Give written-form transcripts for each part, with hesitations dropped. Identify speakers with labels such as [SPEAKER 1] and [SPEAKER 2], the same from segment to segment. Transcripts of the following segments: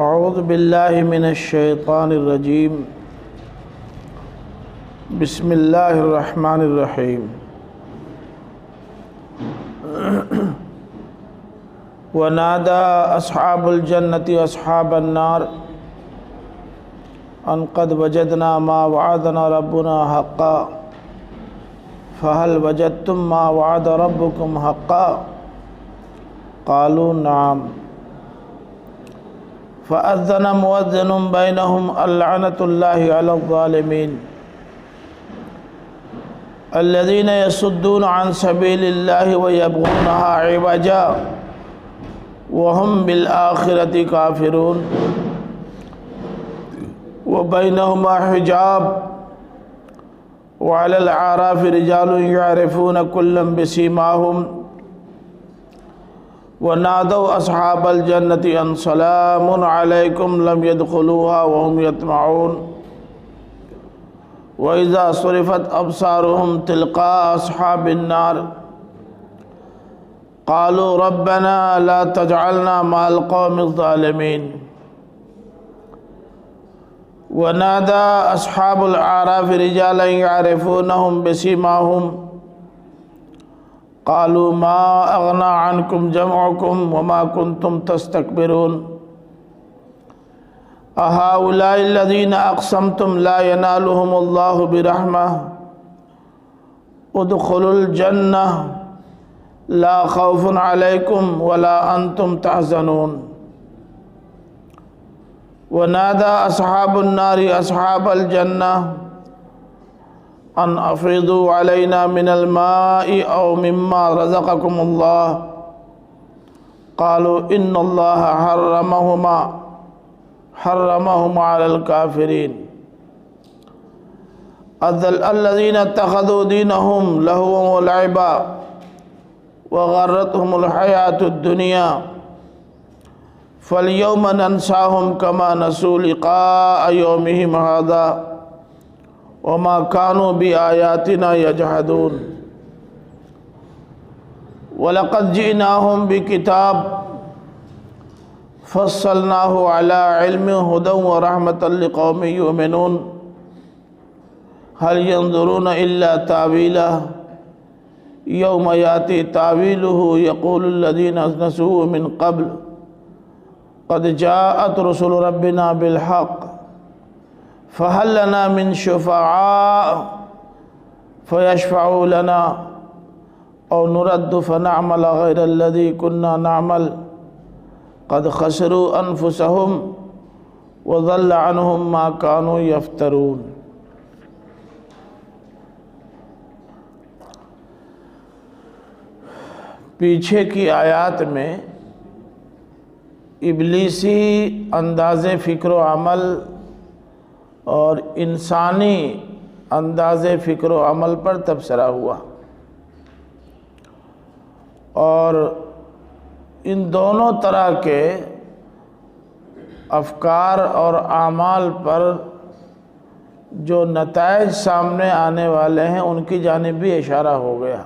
[SPEAKER 1] اعوذ باللہ من الشیطان الرجیم بسم اللہ الرحمن الرحیم ونادى اصحاب الجنة اصحاب النار ان قد وجدنا ما وعدنا ربنا حقا فهل وجدتم ما وعد ربكم حقا قالوا نعم فأذن مؤذن بينهم اللعنة الله على الظالمين الذين يصدون عن سبيل الله ويبغونها عوجا وهم بالآخرة كافرون وبينهما حجاب وعلى الأعراف رجال يعرفون كلا بسيماهم ونادوا أصحاب الجنة أن سلام عليكم لم يدخلوها وهم يطمعون وإذا صرفت أبصارهم تلقاء أصحاب النار قالوا ربنا لا تجعلنا مع القوم الظالمين ونادى أصحاب الأعراف رجالا يعرفونهم بسيماهم قالوا ما أغنى عنكم جمعكم وما كنتم تستكبرون أهؤلاء الذين أقسمتم لا ينالهم الله برحمة ادخلوا الجنة لا خوف عليكم ولا أنتم تحزنون ونادى أصحاب النار أصحاب الجنة أن أفيضوا علينا من الماء أو مما رزقكم الله قالوا إن الله حرمهما على الكافرين الذين اتخذوا دينهم لهوا ولعبا وغرتهم الحياة الدنيا فاليوم ننساهم كما نسوا لقاء يومهم هذا وما كانوا بآياتنا يجحدون ولقد جئناهم بكتاب فصلناه على علم هدى ورحمة لقوم يؤمنون هل ينظرون إلا تأويله يوم يأتي تأويله يقول الذين نسوه من قبل قد جاءت رسل ربنا بالحق فهل لنا من شفعاء فيشفعوا لنا أو نرد فنعمل غير الذي كنا نعمل قد خسروا أنفسهم وضل عنهم ما كانوا يفترون. پیچھے کی آیات میں ابلیسی انداز فکر و عمل اور انسانی انداز فکر و عمل پر تبصرہ ہوا، اور ان دونوں طرح کے افکار اور اعمال پر جو نتائج سامنے آنے والے ہیں ان کی جانب بھی اشارہ ہو گیا۔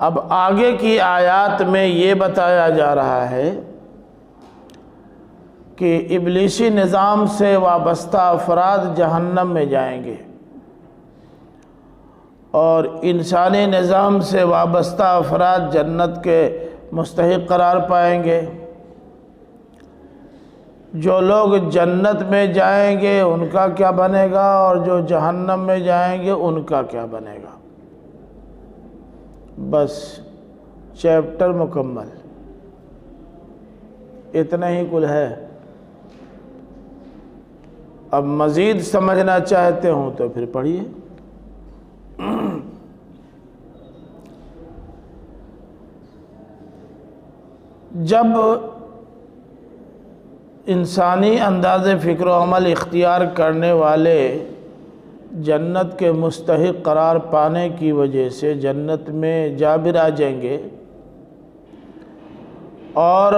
[SPEAKER 1] اب آگے کی آیات میں یہ بتایا جا رہا ہے کہ ابلیسی نظام سے وابستہ افراد جہنم میں جائیں گے اور انسانی نظام سے وابستہ افراد جنت کے مستحق قرار پائیں گے۔ جو لوگ جنت میں جائیں گے ان کا کیا بنے گا اور جو جہنم میں جائیں گے ان کا کیا بنے گا؟ بس چیپٹر مکمل، اتنا ہی کل ہے۔ اب مزید سمجھنا چاہتے ہوں تو پھر پڑھیے۔ جب انسانی انداز فکر و عمل اختیار کرنے والے جنت کے مستحق قرار پانے کی وجہ سے جنت میں جا براجیں گے، اور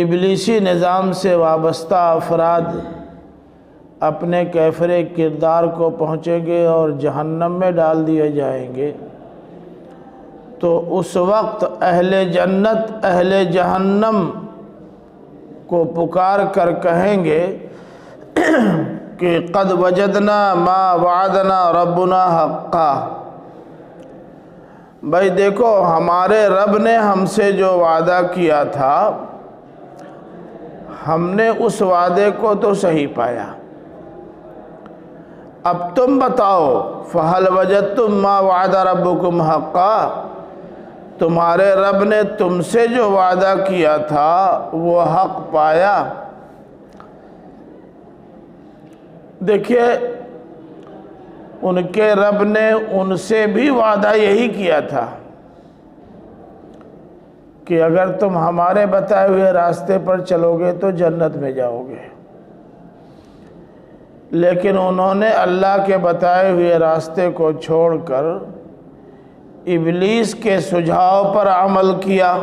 [SPEAKER 1] ابلیسی نظام سے وابستہ افراد اپنے کیفر کردار کو پہنچیں گے اور جہنم میں ڈال دیے جائیں گے، تو اس وقت اہل جنت اہل جہنم کو پکار کر کہیں گے کہ قد وجدنا ما وعدنا ربنا حقا، بھائی دیکھو ہمارے رب نے ہم سے جو وعدہ کیا تھا ہم نے اس وعدے کو تو صحیح پایا، اب تم بتاؤ فہل وجدتم ما وعد ربکم حقا، تمہارے رب نے تم سے جو وعدہ کیا تھا وہ حق پایا؟ دیکھیے ان کے رب نے ان سے بھی وعدہ یہی کیا تھا کہ اگر تم ہمارے بتائے ہوئے راستے پر چلو گے تو جنت میں جاؤ گے، لیکن انہوں نے اللہ کے بتائے ہوئے راستے کو چھوڑ کر ابلیس کے سجھاؤ پر عمل کیا،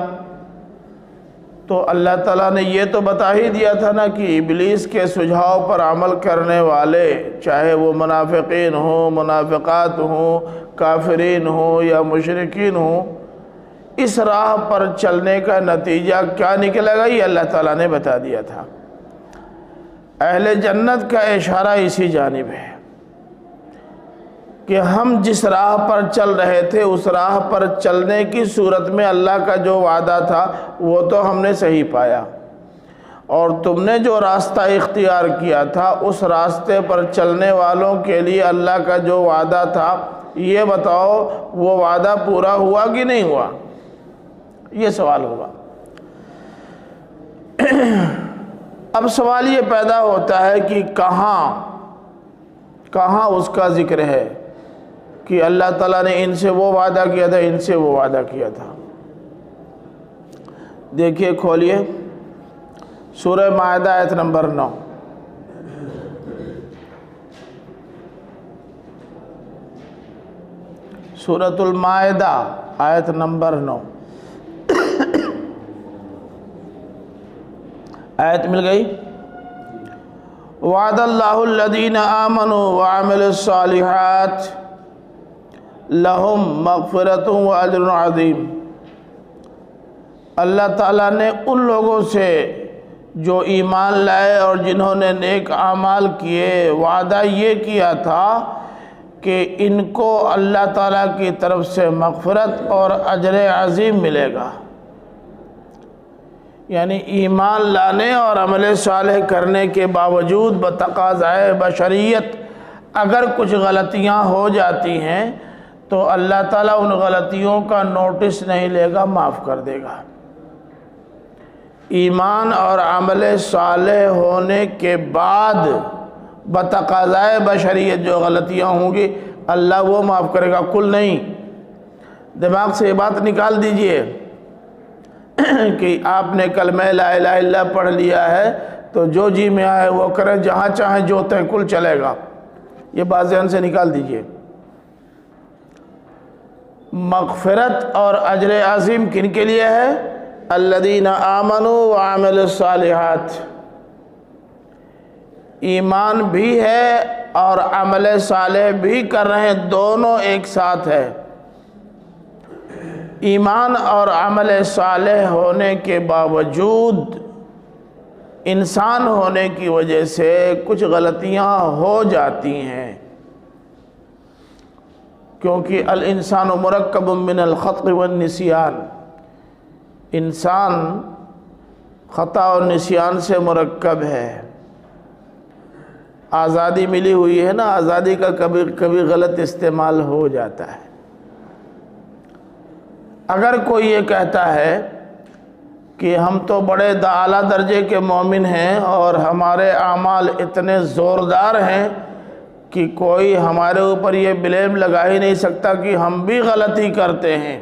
[SPEAKER 1] تو اللہ تعالیٰ نے یہ تو بتا ہی دیا تھا نا کہ ابلیس کے سجھاؤ پر عمل کرنے والے چاہے وہ منافقین ہوں، منافقات ہوں، کافرین ہوں یا مشرکین ہوں، اس راہ پر چلنے کا نتیجہ کیا نکلے گا یہ اللہ تعالیٰ نے بتا دیا تھا۔ اہل جنت کا اشارہ اسی جانب ہے کہ ہم جس راہ پر چل رہے تھے اس راہ پر چلنے کی صورت میں اللہ کا جو وعدہ تھا وہ تو ہم نے صحیح پایا، اور تم نے جو راستہ اختیار کیا تھا اس راستے پر چلنے والوں کے لیے اللہ کا جو وعدہ تھا یہ بتاؤ وہ وعدہ پورا ہوا کہ نہیں ہوا؟ یہ سوال ہوگا۔ اب سوال یہ پیدا ہوتا ہے کہ کہاں اس کا ذکر ہے کہ اللہ تعالیٰ نے ان سے وہ وعدہ کیا تھا، ان سے وہ وعدہ کیا تھا؟ دیکھیے کھولیے سورہ مائدہ آیت نمبر 9، سورۃ المائدہ آیت نمبر 9، آیت مل گئی؟ وعد اللہ الذین آمنوا وعملوا الصالحات لہم مغفرت و اجر عظیم، اللہ تعالیٰ نے ان لوگوں سے جو ایمان لائے اور جنہوں نے نیک اعمال کیے وعدہ یہ کیا تھا کہ ان کو اللہ تعالیٰ کی طرف سے مغفرت اور اجر عظیم ملے گا۔ یعنی ایمان لانے اور عمل صالح کرنے کے باوجود بتقاضائے بشریت اگر کچھ غلطیاں ہو جاتی ہیں تو اللہ تعالیٰ ان غلطیوں کا نوٹس نہیں لے گا، معاف کر دے گا۔ ایمان اور عمل صالح ہونے کے بعد بتقاضائے بشریت جو غلطیاں ہوں گی اللہ وہ معاف کرے گا، کل نہیں۔ دماغ سے یہ بات نکال دیجئے کہ آپ نے کلمہ لا الہ الا اللہ پڑھ لیا ہے تو جو جی میں آئے وہ کریں، جہاں چاہیں جو تہیں کل چلے گا، یہ بات ذہن سے نکال دیجئے۔ مغفرت اور اجر عظیم کن کے لیے ہے؟ الذین آمنوا وعملوا الصالحات، ایمان بھی ہے اور عمل صالح بھی کر رہے ہیں، دونوں ایک ساتھ ہے۔ ایمان اور عمل صالح ہونے کے باوجود انسان ہونے کی وجہ سے کچھ غلطیاں ہو جاتی ہیں، کیونکہ الانسان مرکب من الخطأ والنسیان، انسان خطا اور نسیان سے مرکب ہے۔ آزادی ملی ہوئی ہے نا، آزادی کا کبھی غلط استعمال ہو جاتا ہے۔ اگر کوئی یہ کہتا ہے کہ ہم تو بڑے اعلیٰ درجے کے مومن ہیں اور ہمارے اعمال اتنے زوردار ہیں کہ کوئی ہمارے اوپر یہ بلیم لگا ہی نہیں سکتا کہ ہم بھی غلطی کرتے ہیں،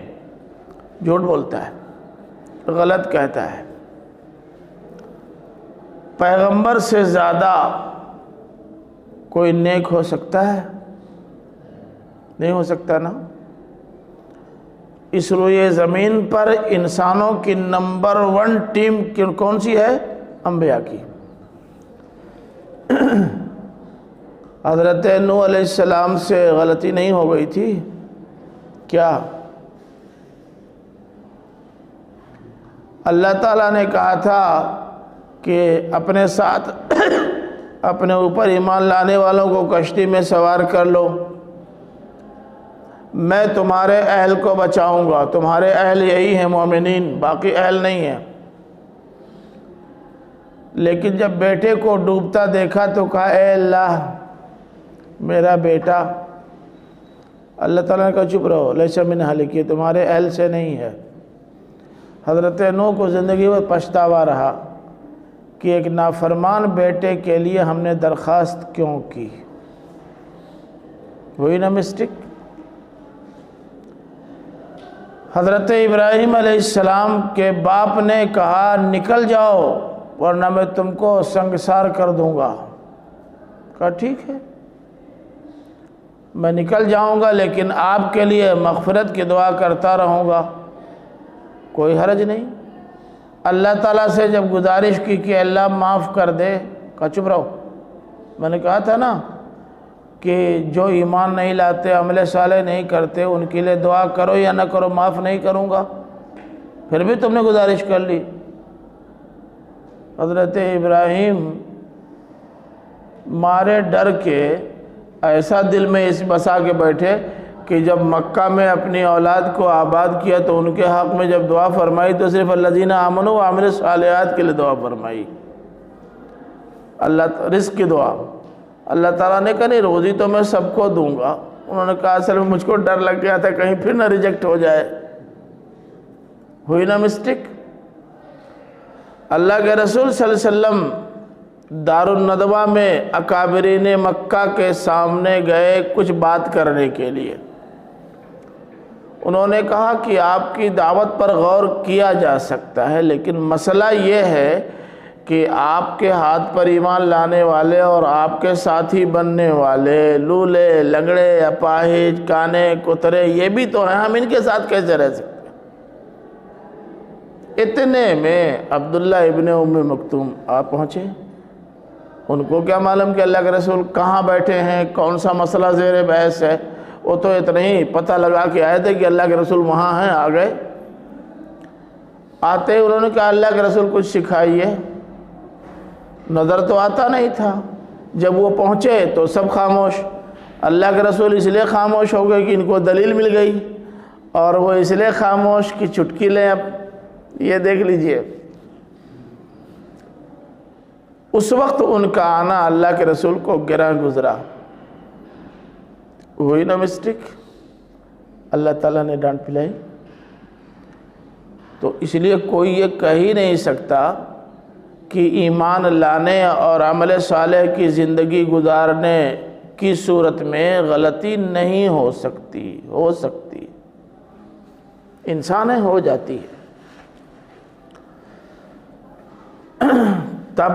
[SPEAKER 1] جھوٹ بولتا ہے، غلط کہتا ہے۔ پیغمبر سے زیادہ کوئی نیک ہو سکتا ہے؟ نہیں ہو سکتا نا۔ اس روئے زمین پر انسانوں کی نمبر 1 ٹیم کون سی ہے؟ انبیاء کی۔ حضرت نوح علیہ السلام سے غلطی نہیں ہو گئی تھی کیا؟ اللہ تعالیٰ نے کہا تھا کہ اپنے ساتھ اپنے اوپر ایمان لانے والوں کو کشتی میں سوار کر لو، میں تمہارے اہل کو بچاؤں گا۔ تمہارے اہل یہی ہیں مومنین، باقی اہل نہیں ہیں۔ لیکن جب بیٹے کو ڈوبتا دیکھا تو کہا اے اللہ میرا بیٹا، اللہ تعالیٰ نے کہا چپ رہو، لیس من اہلک، یہ تمہارے اہل سے نہیں ہے۔ حضرت نوح کو زندگی میں پچھتاوا رہا کہ ایک نافرمان بیٹے کے لیے ہم نے درخواست کیوں کی، ہوئی نا مسٹیک۔ حضرت ابراہیم علیہ السلام کے باپ نے کہا نکل جاؤ ورنہ میں تم کو سنگسار کر دوں گا۔ کہا ٹھیک ہے میں نکل جاؤں گا، لیکن آپ کے لیے مغفرت کی دعا کرتا رہوں گا، کوئی حرج نہیں۔ اللہ تعالیٰ سے جب گزارش کی کہ اللہ معاف کر دے، کہا چپ رہو، میں نے کہا تھا نا کہ جو ایمان نہیں لاتے، عمل صالح نہیں کرتے، ان کے لیے دعا کرو یا نہ کرو معاف نہیں کروں گا۔ پھر بھی تم نے گزارش کر لی۔ حضرت ابراہیم مارے ڈر کے ایسا دل میں اس بسا کے بیٹھے کہ جب مکہ میں اپنی اولاد کو آباد کیا تو ان کے حق میں جب دعا فرمائی تو صرف الذین آمنوا وعملوا الصالحات کے لیے دعا فرمائی، اللہ رزق کی دعا۔ اللہ تعالیٰ نے کہا نہیں روزی تو میں سب کو دوں گا، انہوں نے کہا اصل میں مجھ کو ڈر لگ گیا تھا کہیں پھر نہ ریجیکٹ ہو جائے، ہوئی نا مسٹیک۔ اللہ کے رسول صلی اللہ علیہ وسلم دار الندوہ میں اکابرین مکہ کے سامنے گئے کچھ بات کرنے کے لیے۔ انہوں نے کہا کہ آپ کی دعوت پر غور کیا جا سکتا ہے، لیکن مسئلہ یہ ہے کہ آپ کے ہاتھ پر ایمان لانے والے اور آپ کے ساتھی بننے والے لولے، لنگڑے، اپاہج، کانے، کترے یہ بھی تو ہیں، ہم ان کے ساتھ کیسے رہ سکتے ہیں؟ اتنے میں عبداللہ ابن ام مکتوم آپ پہنچے۔ ان کو کیا معلوم کہ اللہ کے رسول کہاں بیٹھے ہیں، کون سا مسئلہ زیر بحث ہے، وہ تو اتنا ہی پتہ لگا کے آئے تھے کہ اللہ کے رسول وہاں ہیں، آ گئے۔ آتے انہوں نے کہا اللہ کے رسول کچھ سکھائیے، نظر تو آتا نہیں تھا۔ جب وہ پہنچے تو سب خاموش۔ اللہ کے رسول اس لیے خاموش ہو گئے کہ ان کو دلیل مل گئی، اور وہ اس لیے خاموش کہ چٹکی لیں اب۔ یہ دیکھ لیجئے اس وقت ان کا آنا اللہ کے رسول کو گراں گزرا، ہوئی نا مسٹیک۔ اللہ تعالیٰ نے ڈانٹ پلائی۔ تو اس لیے کوئی یہ کہہ ہی نہیں سکتا کہ ایمان لانے اور عمل صالح کی زندگی گزارنے کی صورت میں غلطی نہیں ہو سکتی، ہو سکتی، انسان ہے، ہو جاتی ہے۔ تب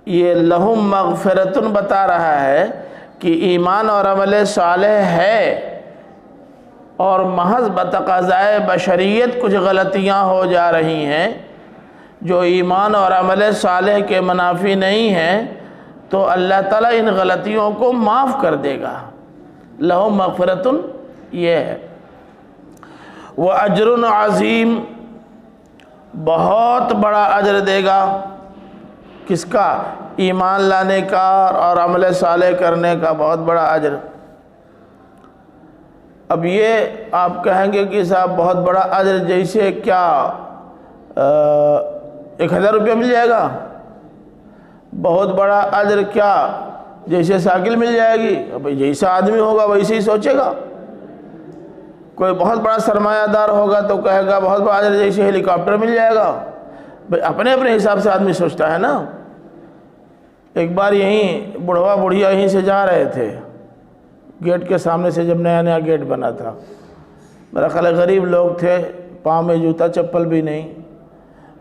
[SPEAKER 1] یہ لہم مغفرتن بتا رہا ہے کہ ایمان اور عمل صالح ہے، اور محض بتقاضائے بشریت کچھ غلطیاں ہو جا رہی ہیں جو ایمان اور عمل صالح کے منافی نہیں ہیں، تو اللہ تعالیٰ ان غلطیوں کو معاف کر دے گا۔ لہم مغفرتن یہ ہے، وَأَجْرٌ عظیم، بہت بڑا اجر دے گا۔ کس کا؟ ایمان لانے کا اور عمل صالح کرنے کا بہت بڑا اجر۔ اب یہ آپ کہیں گے کہ صاحب بہت بڑا اجر جیسے کیا 1000 روپیہ مل جائے گا؟ بہت بڑا اجر کیا جیسے سائیکل مل جائے گی؟ اب جیسا آدمی ہوگا ویسے ہی سوچے گا۔ کوئی بہت بڑا سرمایہ دار ہوگا تو کہے گا بہت بڑا اجر جیسے ہیلی کاپٹر مل جائے گا۔ بھئی اپنے اپنے حساب سے آدمی سوچتا ہے نا۔ ایک بار یہیں بڑھوا بڑھیا یہیں سے جا رہے تھے، گیٹ کے سامنے سے، جب نیا نیا گیٹ بنا تھا، میرا خیال ہے غریب لوگ تھے، پاؤں میں جوتا چپل بھی نہیں،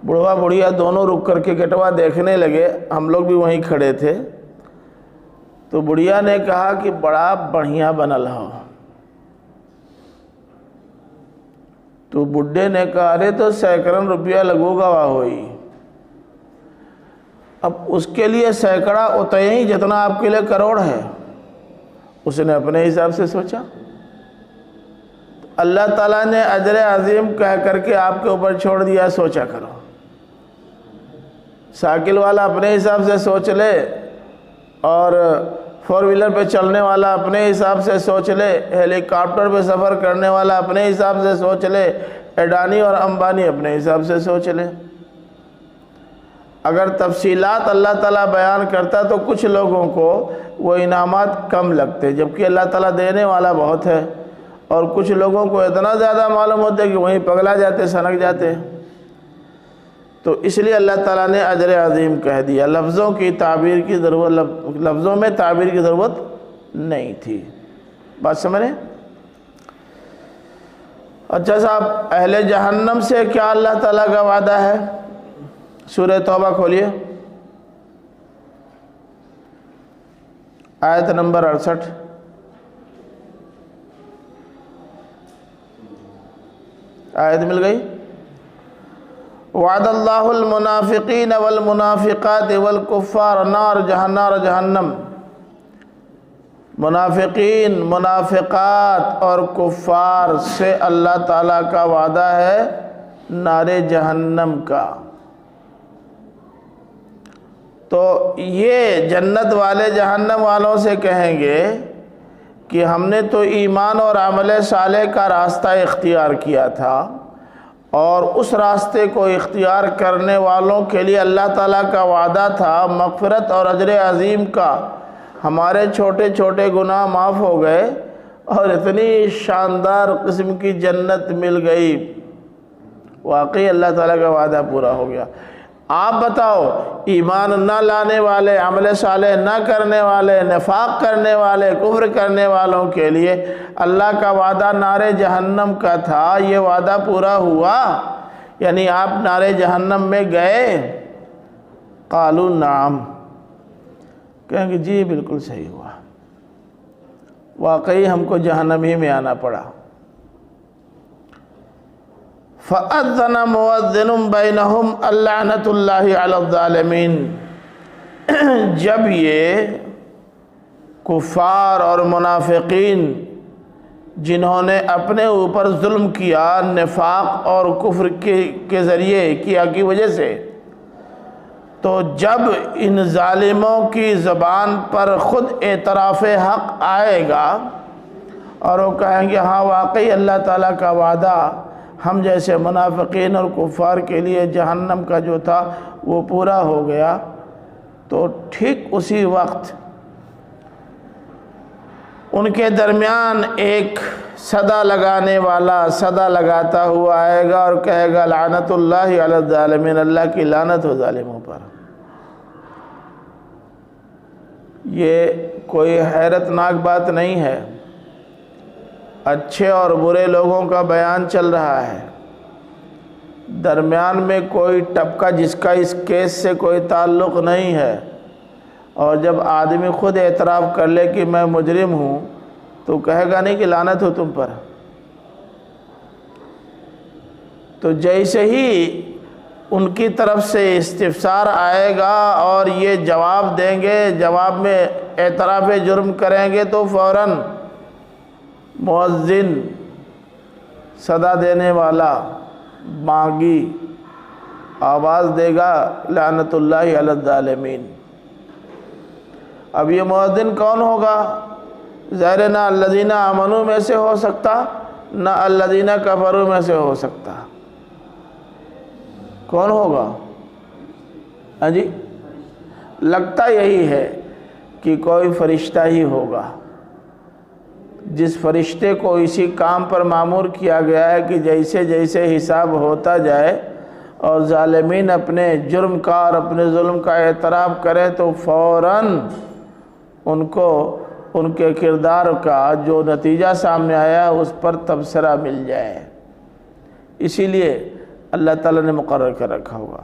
[SPEAKER 1] بڑھوا بڑھیا دونوں رک کر کے گیٹوا دیکھنے لگے، ہم لوگ بھی وہیں کھڑے تھے۔ تو بڑھیا نے کہا کہ بڑا بڑھیا بنل ہو۔ تو بڈھے نے کہا ارے تو سینکڑوں روپیہ لگو گا وہاں ہوئی۔ اب اس کے لیے سینکڑا اتنا ہی جتنا آپ کے لیے کروڑ ہے، اس نے اپنے حساب سے سوچا۔ اللہ تعالیٰ نے اجر عظیم کہہ کر کے آپ کے اوپر چھوڑ دیا، سوچا کرو، سائیکل والا اپنے حساب سے سوچ لے اور 4 ویلر پہ چلنے والا اپنے حساب سے سوچ لے، ہیلی کاپٹر پہ سفر کرنے والا اپنے حساب سے سوچ لے، اڈانی اور امبانی اپنے حساب سے سوچ لے۔ اگر تفصیلات اللہ تعالیٰ بیان کرتا تو کچھ لوگوں کو وہ انعامات کم لگتے، جبکہ اللہ تعالیٰ دینے والا بہت ہے، اور کچھ لوگوں کو اتنا زیادہ معلوم ہوتا ہے کہ وہیں پگلا جاتے، سنک جاتے۔ تو اس لیے اللہ تعالیٰ نے اجر عظیم کہہ دیا، لفظوں کی تعبیر کی ضرورت، لفظوں میں تعبیر کی ضرورت نہیں تھی۔ بات سمجھیں؟ اچھا صاحب، اہل جہنم سے کیا اللہ تعالیٰ کا وعدہ ہے؟ سورہ توبہ کھولیے، آیت نمبر 68۔ آیت مل گئی؟ وعد اللہ المنافقین والمنافقات والکفار نار جہنم۔ منافقین، منافقات اور کفار سے اللہ تعالیٰ کا وعدہ ہے نار جہنم کا۔ تو یہ جنت والے جہنم والوں سے کہیں گے کہ ہم نے تو ایمان اور عمل صالح کا راستہ اختیار کیا تھا، اور اس راستے کو اختیار کرنے والوں کے لیے اللہ تعالیٰ کا وعدہ تھا مغفرت اور اجر عظیم کا، ہمارے چھوٹے چھوٹے گناہ معاف ہو گئے اور اتنی شاندار قسم کی جنت مل گئی۔ واقعی اللہ تعالیٰ کا وعدہ پورا ہو گیا۔ آپ بتاؤ، ایمان نہ لانے والے، عمل صالح نہ کرنے والے، نفاق کرنے والے، کفر کرنے والوں کے لیے اللہ کا وعدہ نار جہنم کا تھا، یہ وعدہ پورا ہوا؟ یعنی آپ نار جہنم میں گئے؟ قالوا نعم، کہیں گے جی بالکل صحیح ہوا، واقعی ہم کو جہنم ہی میں آنا پڑا۔ فَأَذَّنَ مُؤَذِّنٌ بَيْنَهُمْ اللَّعْنَةُ اللَّهِ عَلَى الظَّالِمِينَ۔ جب یہ کفار اور منافقین جنہوں نے اپنے اوپر ظلم کیا نفاق اور کفر کے ذریعے کی وجہ سے، تو جب ان ظالموں کی زبان پر خود اعتراف حق آئے گا اور وہ کہیں گے ہاں واقعی اللہ تعالیٰ کا وعدہ ہم جیسے منافقین اور کفار کے لیے جہنم کا جو تھا وہ پورا ہو گیا، تو ٹھیک اسی وقت ان کے درمیان ایک صدا لگانے والا صدا لگاتا ہوا آئے گا اور کہے گا لعنت اللہ علی الظالمین، اللہ کی لعنت ہو ظالموں پر۔ یہ کوئی حیرت ناک بات نہیں ہے، اچھے اور برے لوگوں کا بیان چل رہا ہے، درمیان میں کوئی طبقہ جس کا اس کیس سے کوئی تعلق نہیں ہے، اور جب آدمی خود اعتراف کر لے کہ میں مجرم ہوں تو کہے گا نہیں کہ لعنت ہو تم پر۔ تو جیسے ہی ان کی طرف سے استفسار آئے گا اور یہ جواب دیں گے، جواب میں اعتراف جرم کریں گے، تو فوراً مؤذن صدا دینے والا بانگی آواز دے گا لعنت اللہ علی الظالمین۔ اب یہ مؤذن کون ہوگا؟ ظاہر نہ الذین آمنوا میں سے ہو سکتا، نہ الذین کفروا میں سے ہو سکتا۔ کون ہوگا؟ ہاں جی، لگتا یہی ہے کہ کوئی فرشتہ ہی ہوگا، جس فرشتے کو اسی کام پر مامور کیا گیا ہے کہ جیسے جیسے حساب ہوتا جائے اور ظالمین اپنے جرم کا اور اپنے ظلم کا اعتراف کریں تو فوراً ان کو ان کے کردار کا جو نتیجہ سامنے آیا اس پر تبصرہ مل جائے۔ اسی لیے اللہ تعالیٰ نے مقرر کر رکھا ہوگا۔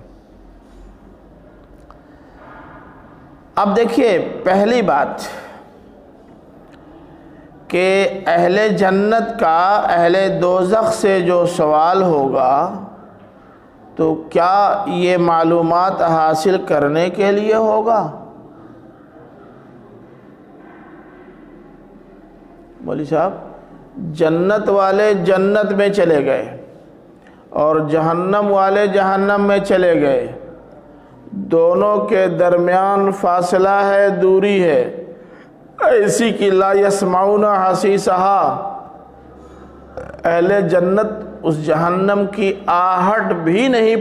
[SPEAKER 1] اب دیکھیے، پہلی بات کہ اہل جنت کا اہل دوزخ سے جو سوال ہوگا تو کیا یہ معلومات حاصل کرنے کے لیے ہوگا؟ مولی صاحب، جنت والے جنت میں چلے گئے اور جہنم والے جہنم میں چلے گئے، دونوں کے درمیان فاصلہ ہے، دوری ہے، ایسی کہ لا یسمعون حسیسہا، اہل جنت اس جہنم کی آہٹ بھی نہیں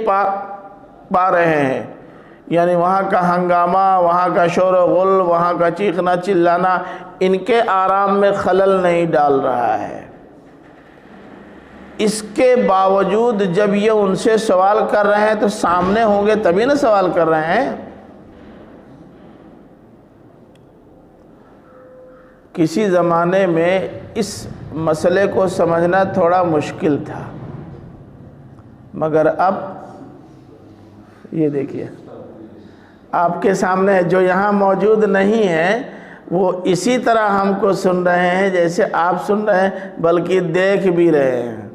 [SPEAKER 1] پا رہے ہیں، یعنی وہاں کا ہنگامہ، وہاں کا شور و غل، وہاں کا چیخنا چلانا ان کے آرام میں خلل نہیں ڈال رہا ہے۔ اس کے باوجود جب یہ ان سے سوال کر رہے ہیں تو سامنے ہوں گے تبھی نہ سوال کر رہے ہیں۔ کسی زمانے میں اس مسئلے کو سمجھنا تھوڑا مشکل تھا، مگر اب یہ دیکھیے آپ کے سامنے ہے، جو یہاں موجود نہیں ہے وہ اسی طرح ہم کو سن رہے ہیں جیسے آپ سن رہے ہیں، بلکہ دیکھ بھی رہے ہیں۔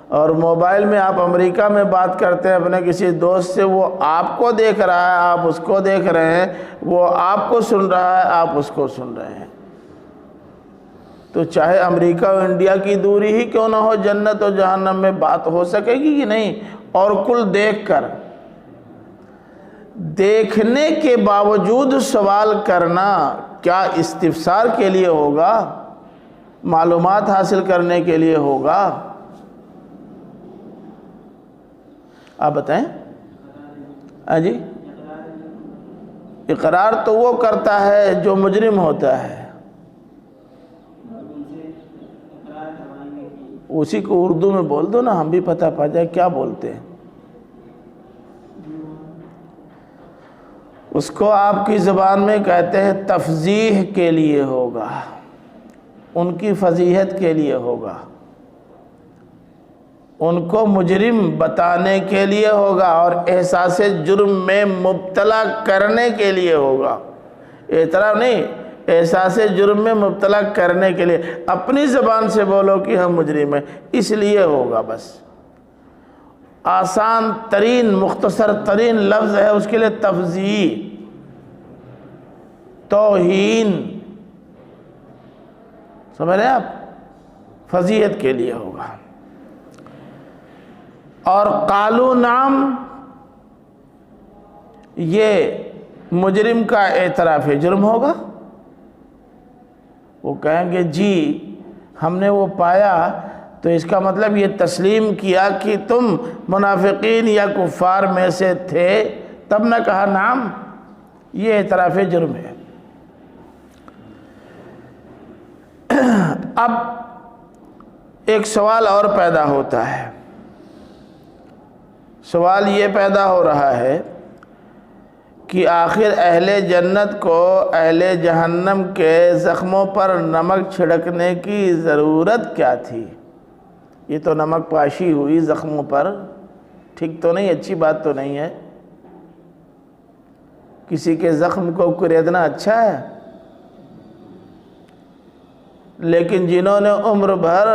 [SPEAKER 1] اور موبائل میں آپ امریکہ میں بات کرتے ہیں اپنے کسی دوست سے، وہ آپ کو دیکھ رہا ہے، آپ اس کو دیکھ رہے ہیں، وہ آپ کو سن رہا ہے، آپ اس کو سن رہے ہیں۔ تو چاہے امریکہ اور انڈیا کی دوری ہی کیوں نہ ہو، جنت و جہنم میں بات ہو سکے گی کہ نہیں؟ اور کل دیکھ کر، دیکھنے کے باوجود سوال کرنا کیا استفسار کے لیے ہوگا؟ معلومات حاصل کرنے کے لیے ہوگا؟ آپ بتائیں۔ ہاں جی، اقرار تو وہ کرتا ہے جو مجرم ہوتا ہے، اسی کو اردو میں بول دو نا، ہم بھی پتہ پا جائے کیا بولتے ہیں۔ اس کو آپ کی زبان میں کہتے ہیں تفضیح کے لیے ہوگا، ان کی فضیحت کے لیے ہوگا، ان کو مجرم بتانے کے لیے ہوگا، اور احساس جرم میں مبتلا کرنے کے لیے ہوگا۔ اعتراف نہیں، احساس جرم میں مبتلا کرنے کے لیے اپنی زبان سے بولو کہ ہم مجرم ہیں، اس لیے ہوگا۔ بس آسان ترین مختصر ترین لفظ ہے اس کے لیے تفضیح، توہین، سمجھ رہے ہیں آپ؟ فضیحت کے لیے ہوگا۔ اور قالو نام، یہ مجرم کا اعتراف جرم ہوگا۔ وہ کہیں گے جی ہم نے وہ پایا، تو اس کا مطلب یہ تسلیم کیا کہ تم منافقین یا کفار میں سے تھے، تب نہ کہا نام، یہ اعتراف جرم ہے۔ اب ایک سوال اور پیدا ہوتا ہے، سوال یہ پیدا ہو رہا ہے کہ آخر اہل جنت کو اہل جہنم کے زخموں پر نمک چھڑکنے کی ضرورت کیا تھی؟ یہ تو نمک پاشی ہوئی زخموں پر، ٹھیک تو نہیں، اچھی بات تو نہیں ہے۔ کسی کے زخم کو کریدنا اچھا ہے؟ لیکن جنہوں نے عمر بھر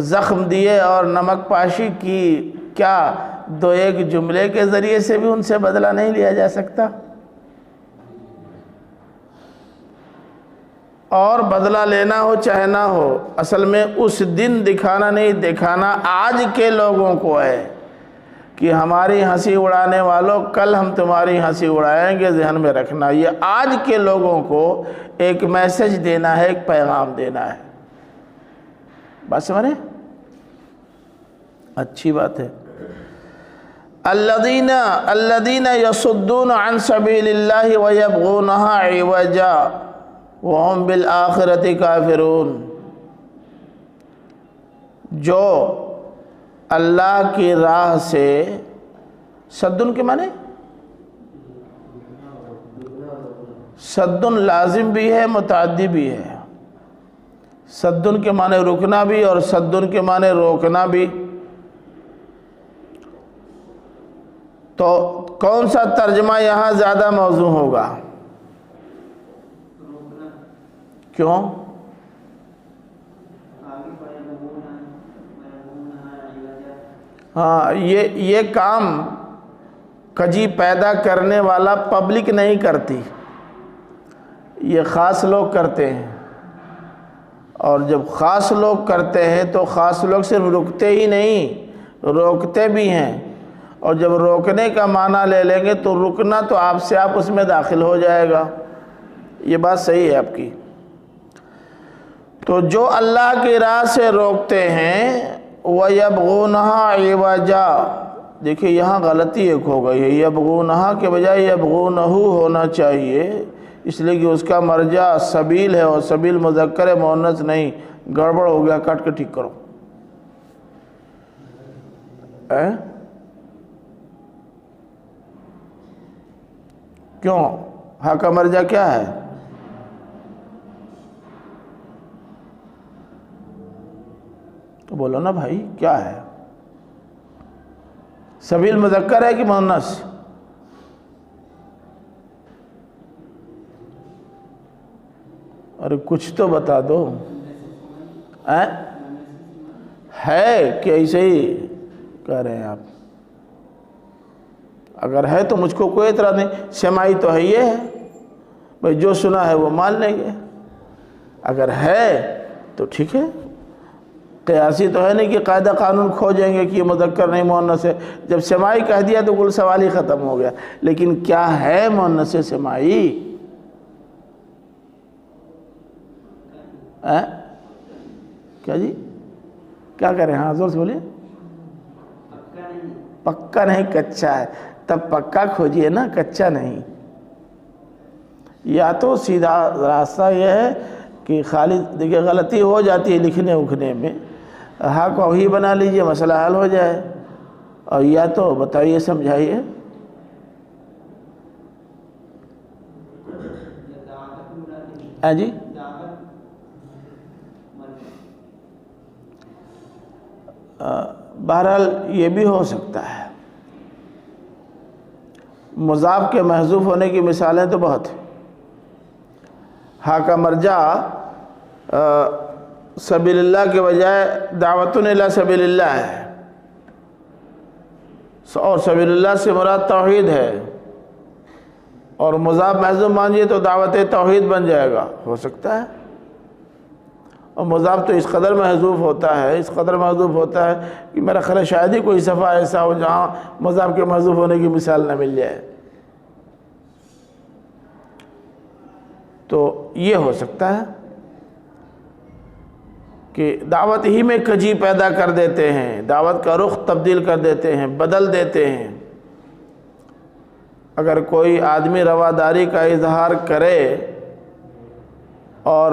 [SPEAKER 1] زخم دیے اور نمک پاشی کی، کیا دو ایک جملے کے ذریعے سے بھی ان سے بدلہ نہیں لیا جا سکتا؟ اور بدلہ لینا ہو چاہے نہ ہو، اصل میں اس دن دکھانا نہیں، دکھانا آج کے لوگوں کو ہے کہ ہماری ہنسی اڑانے والوں، کل ہم تمہاری ہنسی اڑائیں گے، ذہن میں رکھنا۔ یہ آج کے لوگوں کو ایک میسج دینا ہے، ایک پیغام دینا ہے۔ بات سمجھیں؟ اچھی بات ہے۔ الذین یصدون عن سبیل اللہ ویبغونہا عوجا وہم بالآخرۃ کافرون، جو اللہ کی راہ سے، صدن کے معنی صدن لازم بھی ہے، متعدی بھی ہے۔ صدن کے معنی رکنا بھی، اور صدن کے معنی روکنا بھی۔ تو کون سا ترجمہ یہاں زیادہ موزوں ہوگا؟ کیوں؟ ہاں، یہ کام کجی پیدا کرنے والا پبلک نہیں کرتی، یہ خاص لوگ کرتے ہیں۔ اور جب خاص لوگ کرتے ہیں تو خاص لوگ صرف رکتے ہی نہیں، روکتے بھی ہیں۔ اور جب روکنے کا معنی لے لیں گے تو رکنا تو آپ سے آپ اس میں داخل ہو جائے گا۔ یہ بات صحیح ہے آپ کی۔ تو جو اللہ کی راہ سے روکتے ہیں وَيَبْغُونَهَا عِوَجًا، دیکھیے یہاں غلطی ایک ہو گئی ہے، یبغونہا کے بجائے یبغونہو ہونا چاہیے، اس لیے کہ اس کا مرجع سبیل ہے اور سبیل مذکر مؤنث نہیں، گڑبڑ ہو گیا، کٹ کے ٹھیک کرو۔ کیوں؟ ہا کا مرجع کیا ہے؟ تو بولو نا بھائی کیا ہے؟ سبیل مذکر ہے کہ مؤنث؟ ارے کچھ تو بتا دو۔ ہے کہ ایسے ہی کہہ رہے ہیں آپ؟ اگر ہے تو مجھ کو کوئی اعتراض نہیں، سماعی تو ہے، یہ ہے بھائی، جو سنا ہے وہ مان لیں گے۔ اگر ہے تو ٹھیک ہے، قیاسی تو ہے نہیں کہ قاعدہ قانون کھو جائیں گے کہ یہ مذکر نہیں مؤنث ہے۔ جب سماعی کہہ دیا تو کل سوال ہی ختم ہو گیا۔ لیکن کیا ہے مؤنث سماعی؟ کیا جی؟ کیا کہہ رہے ہیں؟ ہاں زور سے بولیے۔ پکا نہیں، کچا ہے۔ تب پکا کھوجئے نا، کچا نہیں۔ یا تو سیدھا راستہ یہ ہے کہ خالی دیکھیں غلطی ہو جاتی ہے لکھنے اکھنے میں، ہاں کو ہی بنا لیجئے، مسئلہ حل ہو جائے، اور یا تو بتائیے سمجھائیے۔ جی بہرحال یہ بھی ہو سکتا ہے۔ مضاف کے محذوف ہونے کی مثالیں تو بہت ہیں۔ ہا کا مرجع سبیل اللہ کے بجائے دعوت الی سبیل اللہ ہے، اور سبیل اللہ سے مراد توحید ہے، اور مضاف محذوف مانیے تو دعوت توحید بن جائے گا، ہو سکتا ہے۔ اور مضاف تو اس قدر محذوف ہوتا ہے، اس قدر محذوف ہوتا ہے کہ میرا خیال ہے شاید ہی کوئی صفحہ ایسا ہو جہاں مضاف کے محذوف ہونے کی مثال نہ مل جائے۔ تو یہ ہو سکتا ہے کہ دعوت ہی میں کجی پیدا کر دیتے ہیں، دعوت کا رخ تبدیل کر دیتے ہیں، بدل دیتے ہیں۔ اگر کوئی آدمی رواداری کا اظہار کرے اور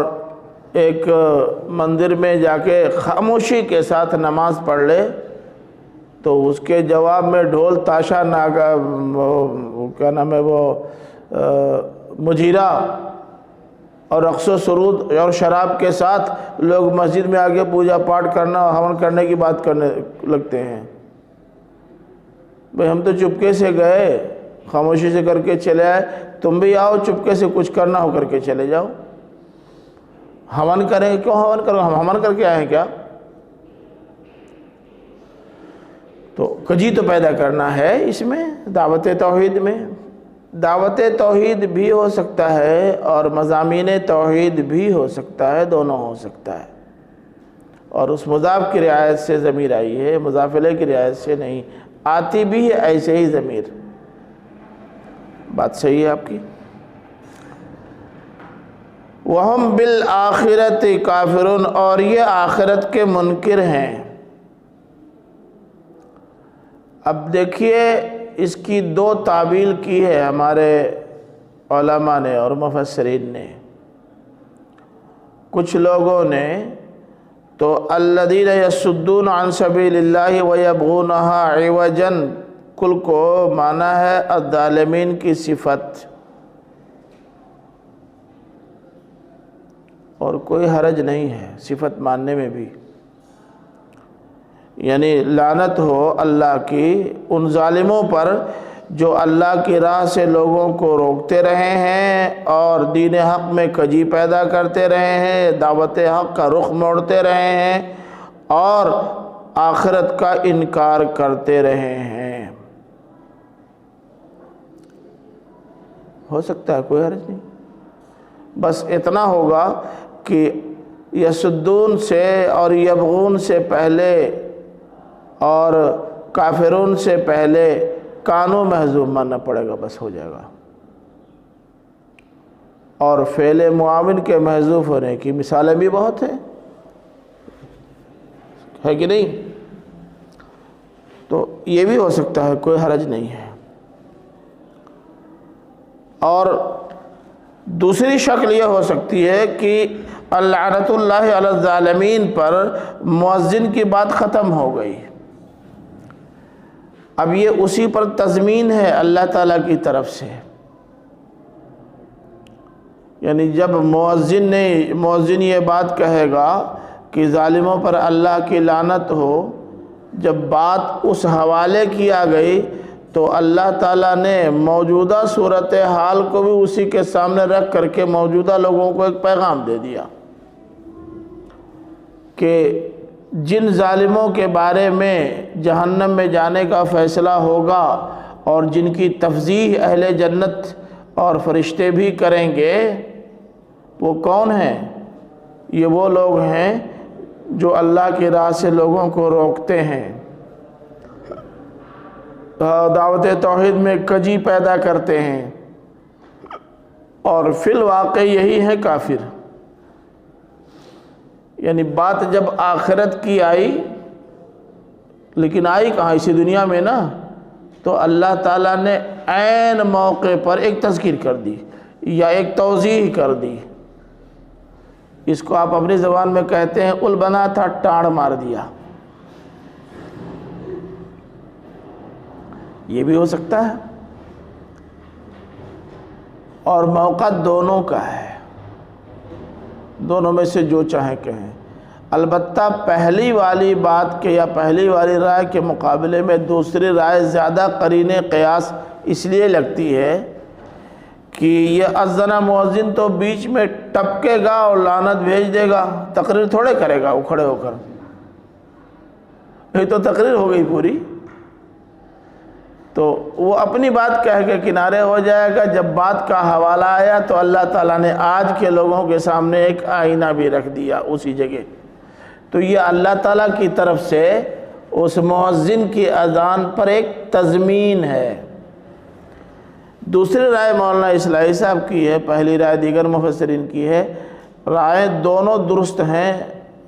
[SPEAKER 1] ایک مندر میں جا کے خاموشی کے ساتھ نماز پڑھ لے تو اس کے جواب میں ڈھول تاشا ناگا کیا نام ہے وہ مجیرہ اور رقص و سرود اور شراب کے ساتھ لوگ مسجد میں آگے پوجا پاٹ کرنا اور ہون کرنے کی بات کرنے لگتے ہیں۔ بھئی ہم تو چپکے سے گئے، خاموشی سے کر کے چلے آئے، تم بھی آؤ چپکے سے کچھ کرنا ہو کر کے چلے جاؤ۔ ہون کریں گے، کیوں ہون کرو؟ ہم ہون کر کے آئے ہیں کیا؟ تو کجی تو پیدا کرنا ہے اس میں، دعوت توحید میں۔ دعوت توحید بھی ہو سکتا ہے اور مضامین توحید بھی ہو سکتا ہے، دونوں ہو سکتا ہے۔ اور اس مضاف کی رعایت سے ضمیر آئی ہے، مضاف الیہ کی رعایت سے نہیں آتی بھی ہے ایسے ہی ضمیر۔ بات صحیح ہے آپ کی۔ وَهُمْ بِالْآخِرَةِ كَافِرُونَ، اور یہ آخرت کے منکر ہیں۔ اب دیکھیے اس کی دو تعبیل کی ہے ہمارے علماء نے اور مفسرین نے۔ کچھ لوگوں نے تو الذین یصدون عن سبیل اللہ ویبغونها عوجا کل کو مانا ہے الظالمین کی صفت، اور کوئی حرج نہیں ہے صفت ماننے میں بھی، یعنی لعنت ہو اللہ کی ان ظالموں پر جو اللہ کی راہ سے لوگوں کو روکتے رہے ہیں اور دین حق میں کجی پیدا کرتے رہے ہیں، دعوت حق کا رخ موڑتے رہے ہیں اور آخرت کا انکار کرتے رہے ہیں۔ ہو سکتا ہے، کوئی حرج نہیں، بس اتنا ہوگا کہ یصدون سے اور یبغون سے پہلے اور کافرون سے پہلے کانو محذوف ماننا پڑے گا، بس ہو جائے گا۔ اور فعل معاون کے محذوف ہونے کی مثالیں بھی بہت ہیں، ہے کہ نہیں؟ تو یہ بھی ہو سکتا ہے، کوئی حرج نہیں ہے۔ اور دوسری شکل یہ ہو سکتی ہے کہ لعنت اللہ علی الظالمین پر مؤذن کی بات ختم ہو گئی، اب یہ اسی پر تضمین ہے اللہ تعالیٰ کی طرف سے، یعنی جب مؤذن یہ بات کہے گا کہ ظالموں پر اللہ کی لعنت ہو، جب بات اس حوالے کیا گئی تو اللہ تعالیٰ نے موجودہ صورتحال کو بھی اسی کے سامنے رکھ کر کے موجودہ لوگوں کو ایک پیغام دے دیا کہ جن ظالموں کے بارے میں جہنم میں جانے کا فیصلہ ہوگا اور جن کی تفضیح اہل جنت اور فرشتے بھی کریں گے، وہ کون ہیں؟ یہ وہ لوگ ہیں جو اللہ کی راہ سے لوگوں کو روکتے ہیں، دعوت توحید میں کجی پیدا کرتے ہیں، اور فی الواقع یہی ہے کافر۔ یعنی بات جب آخرت کی آئی، لیکن آئی کہاں؟ اسی دنیا میں نا، تو اللہ تعالیٰ نے عین موقع پر ایک تذکیر کر دی یا ایک توضیح کر دی۔ اس کو آپ اپنی زبان میں کہتے ہیں اُل بنا تھا، ٹاڑ مار دیا۔ یہ بھی ہو سکتا ہے، اور موقع دونوں کا ہے، دونوں میں سے جو چاہیں کہیں۔ البتہ پہلی والی بات کے یا پہلی والی رائے کے مقابلے میں دوسری رائے زیادہ قرین قیاس اس لیے لگتی ہے کہ یہ اذن مؤذن تو بیچ میں ٹپکے گا اور لعنت بھیج دے گا، تقریر تھوڑے کرے گا وہ کھڑے ہو کر، یہ تو تقریر ہو گئی پوری۔ تو وہ اپنی بات کہہ کے کنارے ہو جائے گا۔ جب بات کا حوالہ آیا تو اللہ تعالیٰ نے آج کے لوگوں کے سامنے ایک آئینہ بھی رکھ دیا اسی جگہ۔ تو یہ اللہ تعالیٰ کی طرف سے اس مؤذن کی اذان پر ایک تضمین ہے۔ دوسری رائے مولانا اصلاحی صاحب کی ہے، پہلی رائے دیگر مفسرین کی ہے۔ رائے دونوں درست ہیں،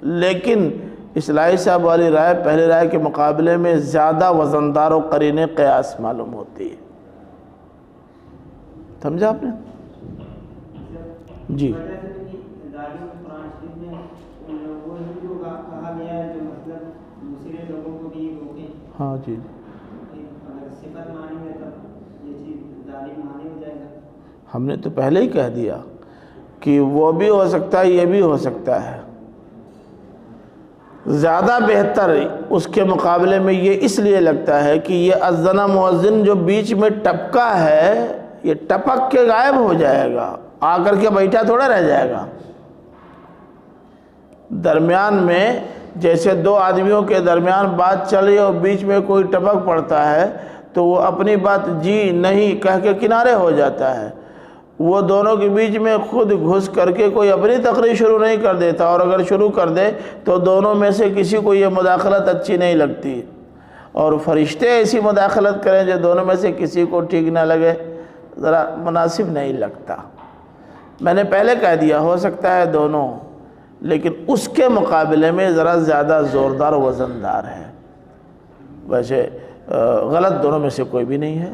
[SPEAKER 1] لیکن اصلاحی صاحب والی رائے پہلی رائے کے مقابلے میں زیادہ وزندار و قرین قیاس معلوم ہوتی ہے۔ سمجھا آپ نے؟ جی ہاں جی، ہم نے تو پہلے ہی کہہ دیا کہ وہ بھی ہو سکتا ہے، یہ بھی ہو سکتا ہے۔ زیادہ بہتر اس کے مقابلے میں یہ اس لیے لگتا ہے کہ یہ اذن مؤذن جو بیچ میں ٹپکا ہے، یہ ٹپک کے غائب ہو جائے گا، آ کر کے بیٹھا تھوڑا رہ جائے گا۔ درمیان میں جیسے دو آدمیوں کے درمیان بات چلی اور بیچ میں کوئی ٹپک پڑتا ہے تو وہ اپنی بات جی نہیں کہہ کے کنارے ہو جاتا ہے۔ وہ دونوں کے بیچ میں خود گھس کر کے کوئی اپنی تقریر شروع نہیں کر دیتا، اور اگر شروع کر دے تو دونوں میں سے کسی کو یہ مداخلت اچھی نہیں لگتی، اور فرشتے ایسی مداخلت کریں جو دونوں میں سے کسی کو ٹھیک نہ لگے، ذرا مناسب نہیں لگتا۔ میں نے پہلے کہہ دیا ہو سکتا ہے دونوں، لیکن اس کے مقابلے میں ذرا زیادہ زوردار و وزندار ہے۔ ویسے غلط دونوں میں سے کوئی بھی نہیں ہے،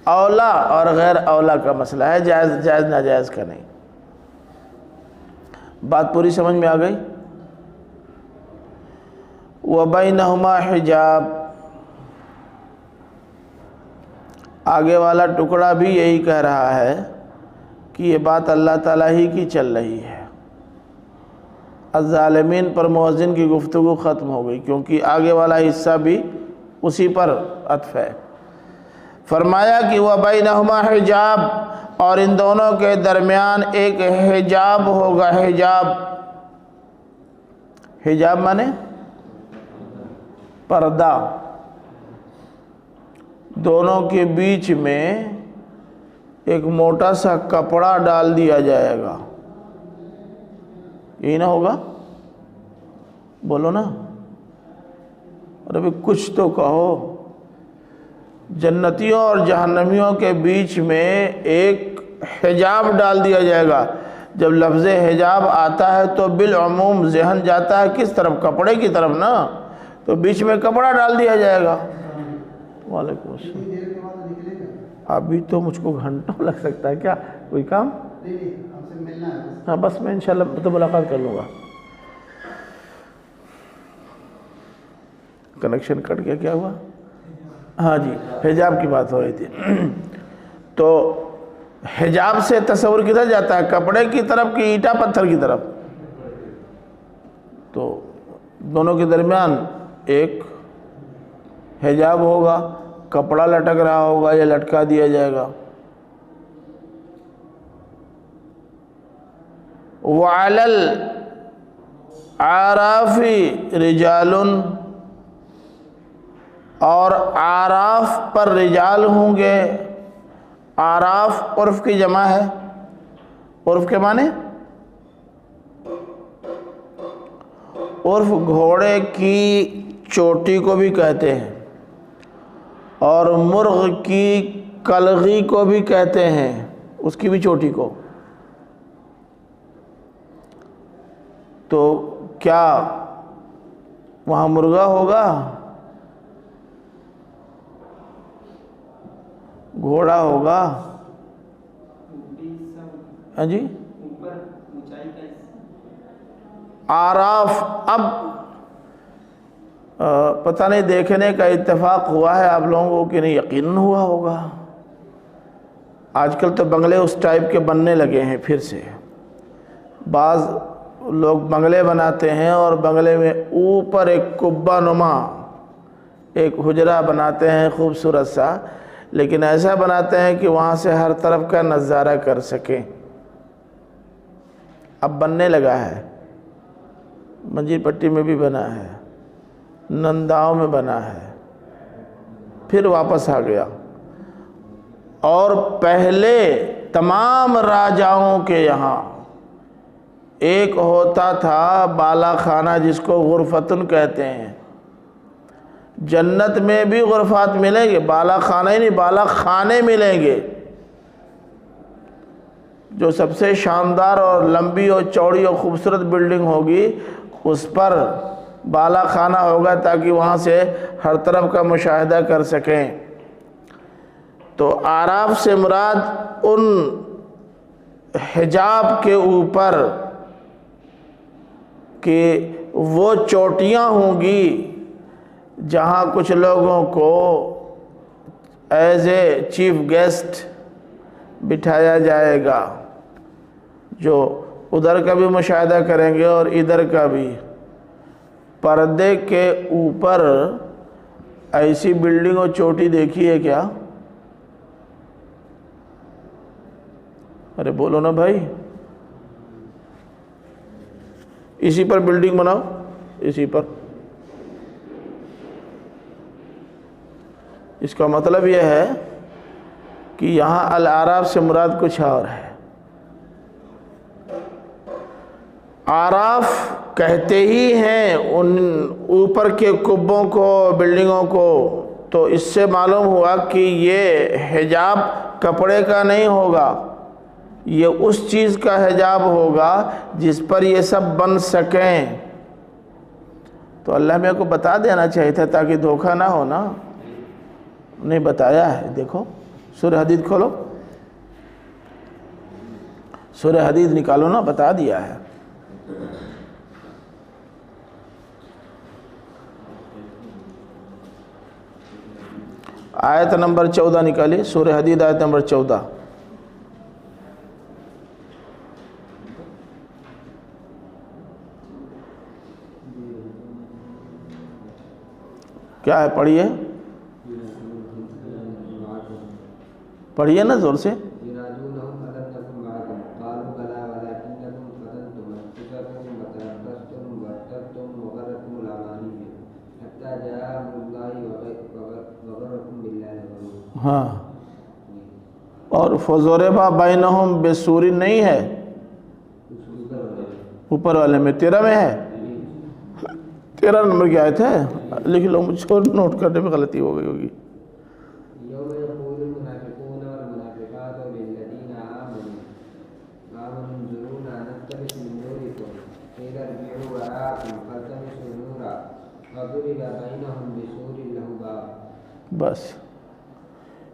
[SPEAKER 1] اولا اور غیر اولا کا مسئلہ ہے، جائز ناجائز کا نہیں۔ بات پوری سمجھ میں آ گئی؟ وَبَيْنَهُمَا حِجَابٌ، آگے والا ٹکڑا بھی یہی کہہ رہا ہے کہ یہ بات اللہ تعالیٰ ہی کی چل رہی ہے۔ الظالمین پر مؤذن کی گفتگو ختم ہو گئی، کیونکہ آگے والا حصہ بھی اسی پر عطف ہے۔ فرمایا کہ وَبَيْنَهُمَا حِجَابٌ، اور ان دونوں کے درمیان ایک حجاب ہوگا۔ حجاب مانے پردہ، دونوں کے بیچ میں ایک موٹا سا کپڑا ڈال دیا جائے گا، یہی نہ ہوگا؟ بولو نا، اور ابھی کچھ تو کہو. جنتیوں اور جہنمیوں کے بیچ میں ایک حجاب ڈال دیا جائے گا. جب لفظ حجاب آتا ہے تو بالعموم ذہن جاتا ہے کس طرف؟ کپڑے کی طرف نا. تو بیچ میں کپڑا ڈال دیا جائے گا. وعلیکم السلام. ابھی تو مجھ کو گھنٹوں لگ سکتا ہے. کیا کوئی کام؟ ہاں بس میں انشاءاللہ تو ملاقات کر لوں گا. کنیکشن کٹ گیا. کیا ہوا؟ ہاں جی حجاب کی بات ہو رہی تھی. تو حجاب سے تصور کدھر جاتا ہے؟ کپڑے کی طرف کہ اینٹا پتھر کی طرف؟ تو دونوں کے درمیان ایک حجاب ہوگا. کپڑا لٹک رہا ہوگا یا لٹکا دیا جائے گا. وَعَلَى الْأَعْرَافِ رِجَالٌ، اور آراف پر رجال ہوں گے. آراف عرف کی جمع ہے. عرف کے معنی؟ عرف گھوڑے کی چوٹی کو بھی کہتے ہیں اور مرغ کی کلغی کو بھی کہتے ہیں، اس کی بھی چوٹی کو. تو کیا وہاں مرغا ہوگا؟ گھوڑا ہوگا؟ ہاں جی. آراف اب پتہ نہیں دیکھنے کا اتفاق ہوا ہے آپ لوگوں کو کہ نہیں، یقیناً ہوا ہوگا. آج کل تو بنگلے اس ٹائپ کے بننے لگے ہیں پھر سے. بعض لوگ بنگلے بناتے ہیں اور بنگلے میں اوپر ایک قبہ نما ایک حجرہ بناتے ہیں خوبصورت سا، لیکن ایسا بناتے ہیں کہ وہاں سے ہر طرف کا نظارہ کر سکیں. اب بننے لگا ہے. منجیر پٹی میں بھی بنا ہے، ننداؤں میں بنا ہے، پھر واپس آ گیا. اور پہلے تمام راجاؤں کے یہاں ایک ہوتا تھا بالا خانہ جس کو غرفتن کہتے ہیں. جنت میں بھی غرفات ملیں گے، بالا خانہ ہی نہیں بالا خانے ملیں گے. جو سب سے شاندار اور لمبی اور چوڑی اور خوبصورت بلڈنگ ہوگی اس پر بالا خانہ ہوگا تاکہ وہاں سے ہر طرف کا مشاہدہ کر سکیں. تو آراف سے مراد ان حجاب کے اوپر کہ وہ چوٹیاں ہوں گی جہاں کچھ لوگوں کو ایز اے چیف گیسٹ بٹھایا جائے گا، جو ادھر کا بھی مشاہدہ کریں گے اور ادھر کا بھی. پردے کے اوپر ایسی بلڈنگ اور چوٹی دیکھی ہے کیا؟ ارے بولو نا بھائی. اسی پر بلڈنگ بناؤ، اسی پر. اس کا مطلب یہ ہے کہ یہاں الاعراف سے مراد کچھ اور ہے. اعراف کہتے ہی ہیں ان اوپر کے قبوں کو، بلڈنگوں کو. تو اس سے معلوم ہوا کہ یہ حجاب کپڑے کا نہیں ہوگا، یہ اس چیز کا حجاب ہوگا جس پر یہ سب بن سکیں. تو اللہ میاں کو بتا دینا چاہیے تھا تاکہ دھوکہ نہ ہو نا. نہیں بتایا ہے. دیکھو سورہ حدید کھولو، سورہ حدید نکالو نا، بتا دیا ہے. آیت نمبر 14 نکالی، سورہ حدید آیت نمبر 14. کیا ہے؟ پڑھیے پڑھیے نا زور سے. ہاں، اور فضرب بینہم بسور نہیں ہے اوپر والے میں، 13 میں ہے. 13 نمبر کی آیت ہے، لکھ لو، مجھ کو نوٹ کرنے میں غلطی ہو گئی ہوگی۔
[SPEAKER 2] یوم یقول المنافقون والمنافقات للذین آمنوا انظرونا نقتبس من نورکم قیل ارجعوا وراءکم فالتمسوا نورا وضرب بینہم بسور لہ باب۔
[SPEAKER 1] بس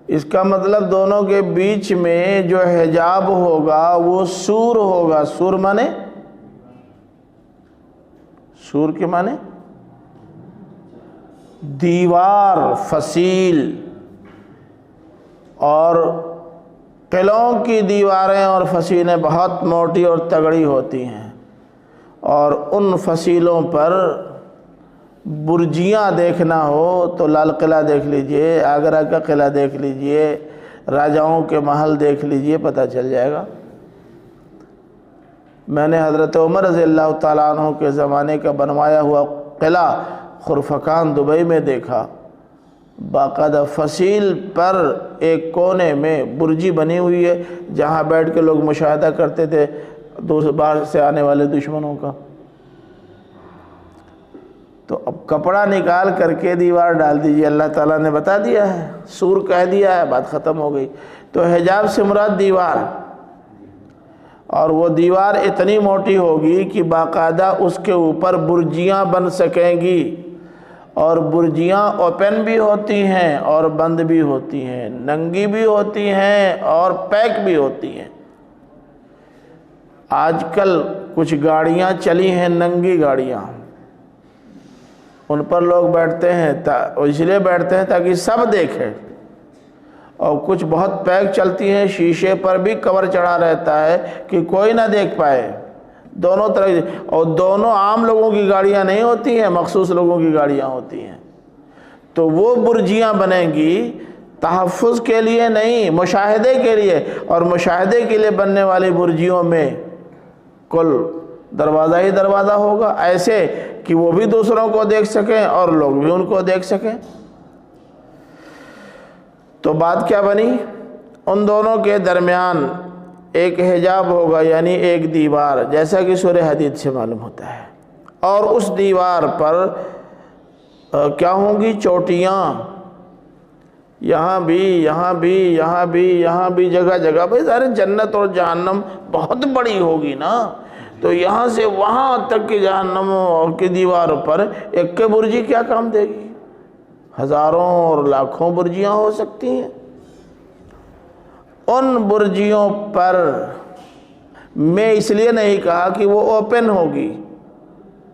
[SPEAKER 1] اس کا مطلب دونوں کے بیچ میں جو حجاب ہوگا وہ سور ہوگا۔ سور مانے، سور کے مانے دیوار فصیل، اور قلعوں کی دیواریں اور فصیلیں بہت موٹی اور تگڑی ہوتی ہیں، اور ان فصیلوں پر برجیاں دیکھنا ہو تو لال قلعہ دیکھ لیجئے، آگرہ کا قلعہ دیکھ لیجئے، راجاؤں کے محل دیکھ لیجئے، پتہ چل جائے گا۔ میں نے حضرت عمر رضی اللہ تعالیٰ عنہ کے زمانے کا بنوایا ہوا قلعہ خرفکان دبئی میں دیکھا، باقاعدہ فصیل پر ایک کونے میں برجی بنی ہوئی ہے جہاں بیٹھ کے لوگ مشاہدہ کرتے تھے باہر سے آنے والے دشمنوں کا۔ تو اب کپڑا نکال کر کے دیوار ڈال دیجئے، اللہ تعالیٰ نے بتا دیا ہے، سور کہہ دیا ہے، بات ختم ہو گئی۔ تو حجاب سے مراد دیوار، اور وہ دیوار اتنی موٹی ہوگی کہ باقاعدہ اس کے اوپر برجیاں بن سکیں گی، اور برجیاں اوپن بھی ہوتی ہیں اور بند بھی ہوتی ہیں، ننگی بھی ہوتی ہیں اور پیک بھی ہوتی ہیں۔ آج کل کچھ گاڑیاں چلی ہیں ننگی گاڑیاں، ان پر لوگ بیٹھتے ہیں، اس لیے بیٹھتے ہیں تاکہ سب دیکھیں، اور کچھ بہت پیک چلتی ہیں، شیشے پر بھی کور چڑھا رہتا ہے کہ کوئی نہ دیکھ پائے، دونوں طرح، اور دونوں عام لوگوں کی گاڑیاں نہیں ہوتی ہیں، مخصوص لوگوں کی گاڑیاں ہوتی ہیں۔ تو وہ برجیاں بنیں گی تحفظ کے لیے نہیں، مشاہدے کے لیے، اور مشاہدے کے لیے بننے والی برجیوں میں کل دروازہ ہی دروازہ ہوگا، ایسے کہ وہ بھی دوسروں کو دیکھ سکیں اور لوگ بھی ان کو دیکھ سکیں۔ تو بات کیا بنی؟ ان دونوں کے درمیان ایک حجاب ہوگا، یعنی ایک دیوار، جیسا کہ سورہ حدید سے معلوم ہوتا ہے، اور اس دیوار پر کیا ہوں گی؟ چوٹیاں، یہاں بھی یہاں بھی یہاں بھی یہاں بھی، جگہ جگہ۔ بھئی ظاہر جنت اور جہنم بہت بڑی ہوگی نا، تو یہاں سے وہاں تک کی جہنم کی دیوار پر ایک کے برجی کیا کام دے گی؟ ہزاروں اور لاکھوں برجیاں ہو سکتی ہیں۔ ان برجیوں پر میں اس لیے نہیں کہا کہ وہ اوپن ہوگی،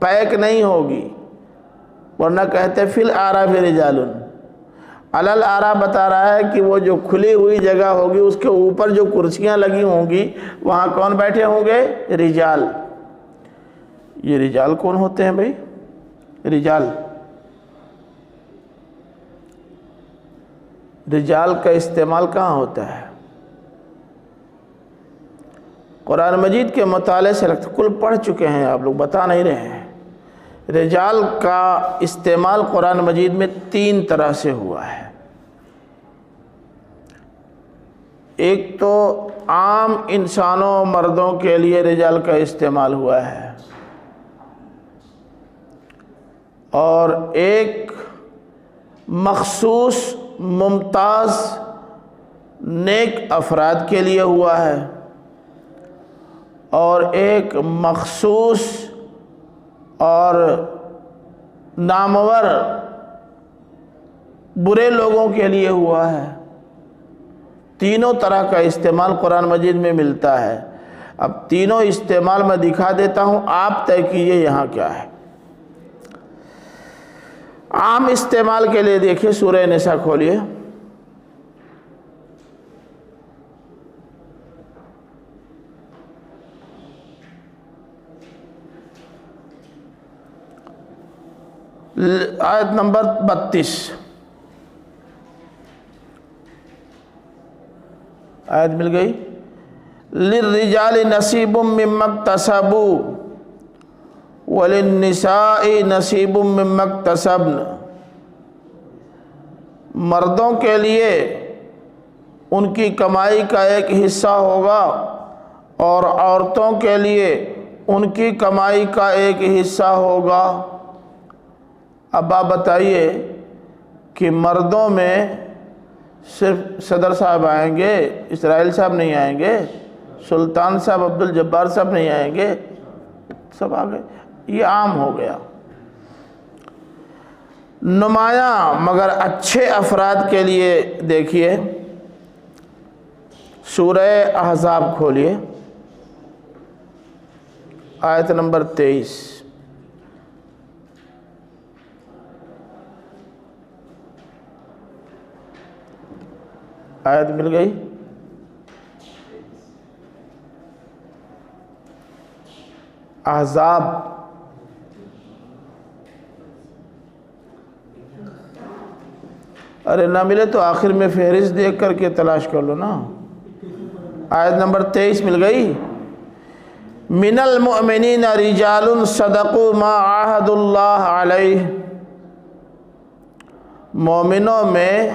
[SPEAKER 1] پیک نہیں ہوگی، ورنہ کہتے فی الاعراف رجال، علی الاعراف بتا رہا ہے کہ وہ جو کھلی ہوئی جگہ ہوگی اس کے اوپر جو کرسیاں لگی ہوں گی وہاں کون بیٹھے ہوں گے؟ رجال۔ یہ رجال کون ہوتے ہیں بھئی؟ رجال، رجال کا استعمال کہاں ہوتا ہے؟ قرآن مجید کے مطالعے سے لگتا کل پڑھ چکے ہیں آپ لوگ، بتا نہیں رہے ہیں۔ رجال کا استعمال قرآن مجید میں 3 طرح سے ہوا ہے۔ ایک تو عام انسانوں مردوں کے لیے رجال کا استعمال ہوا ہے، اور ایک مخصوص ممتاز نیک افراد کے لیے ہوا ہے، اور ایک مخصوص اور نامور برے لوگوں کے لیے ہوا ہے۔ تینوں طرح کا استعمال قرآن مجید میں ملتا ہے۔ اب تینوں استعمال میں دکھا دیتا ہوں، آپ طے کیجئے یہاں کیا ہے۔ عام استعمال کے لیے دیکھیے سورہ نساء کھولیے، آیت نمبر 32، آیت مل گئی؟ للرجال نصیب مما اکتسبوا وللنساء نصیب مما اکتسبن۔ مردوں کے لیے ان کی کمائی کا ایک حصہ ہوگا، اور عورتوں کے لیے ان کی کمائی کا ایک حصہ ہوگا۔ اب آپ بتائیے کہ مردوں میں صرف صدر صاحب آئیں گے، اسرائیل صاحب نہیں آئیں گے، سلطان صاحب عبدالجبار صاحب نہیں آئیں گے، سب آ گئے، یہ عام ہو گیا۔ نمایاں مگر اچھے افراد کے لیے دیکھیے، سورہ احزاب کھولیے، آیت نمبر 23۔ آیت مل گئی؟ احزاب ارے نہ ملے تو آخر میں فہرست دیکھ کر کے تلاش کر لو نا۔ آیت نمبر 23 مل گئی؟ من المؤمنین رجال صدقوا ما عاہدوا اللہ علیہ، مومنوں میں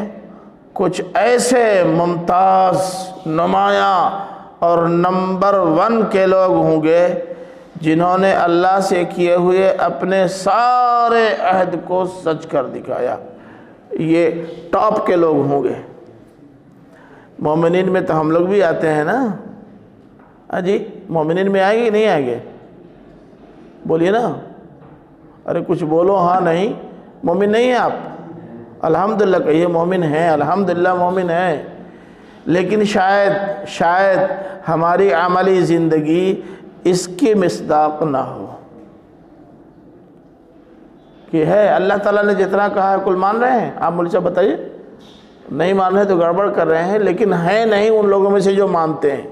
[SPEAKER 1] کچھ ایسے ممتاز، نمایاں اور نمبر 1 کے لوگ ہوں گے جنہوں نے اللہ سے کیے ہوئے اپنے سارے عہد کو سچ کر دکھایا، یہ ٹاپ کے لوگ ہوں گے۔ مومنین میں تو ہم لوگ بھی آتے ہیں نا، ہاں جی، مومنین میں آئیں گے نہیں آئیں گے؟ بولیے نا، ارے کچھ بولو، ہاں نہیں، مومن نہیں ہیں آپ؟ الحمدللہ کہیے مومن ہیں، الحمدللہ مومن ہیں، لیکن شاید ہماری عملی زندگی اس کی مصداق نہ ہو کہ ہے اللہ تعالیٰ نے جتنا کہا ہے کل مان رہے ہیں؟ آپ مجھ سے بتائیے، نہیں مان رہے تو گڑبڑ کر رہے ہیں، لیکن ہیں نہیں ان لوگوں میں سے جو مانتے ہیں۔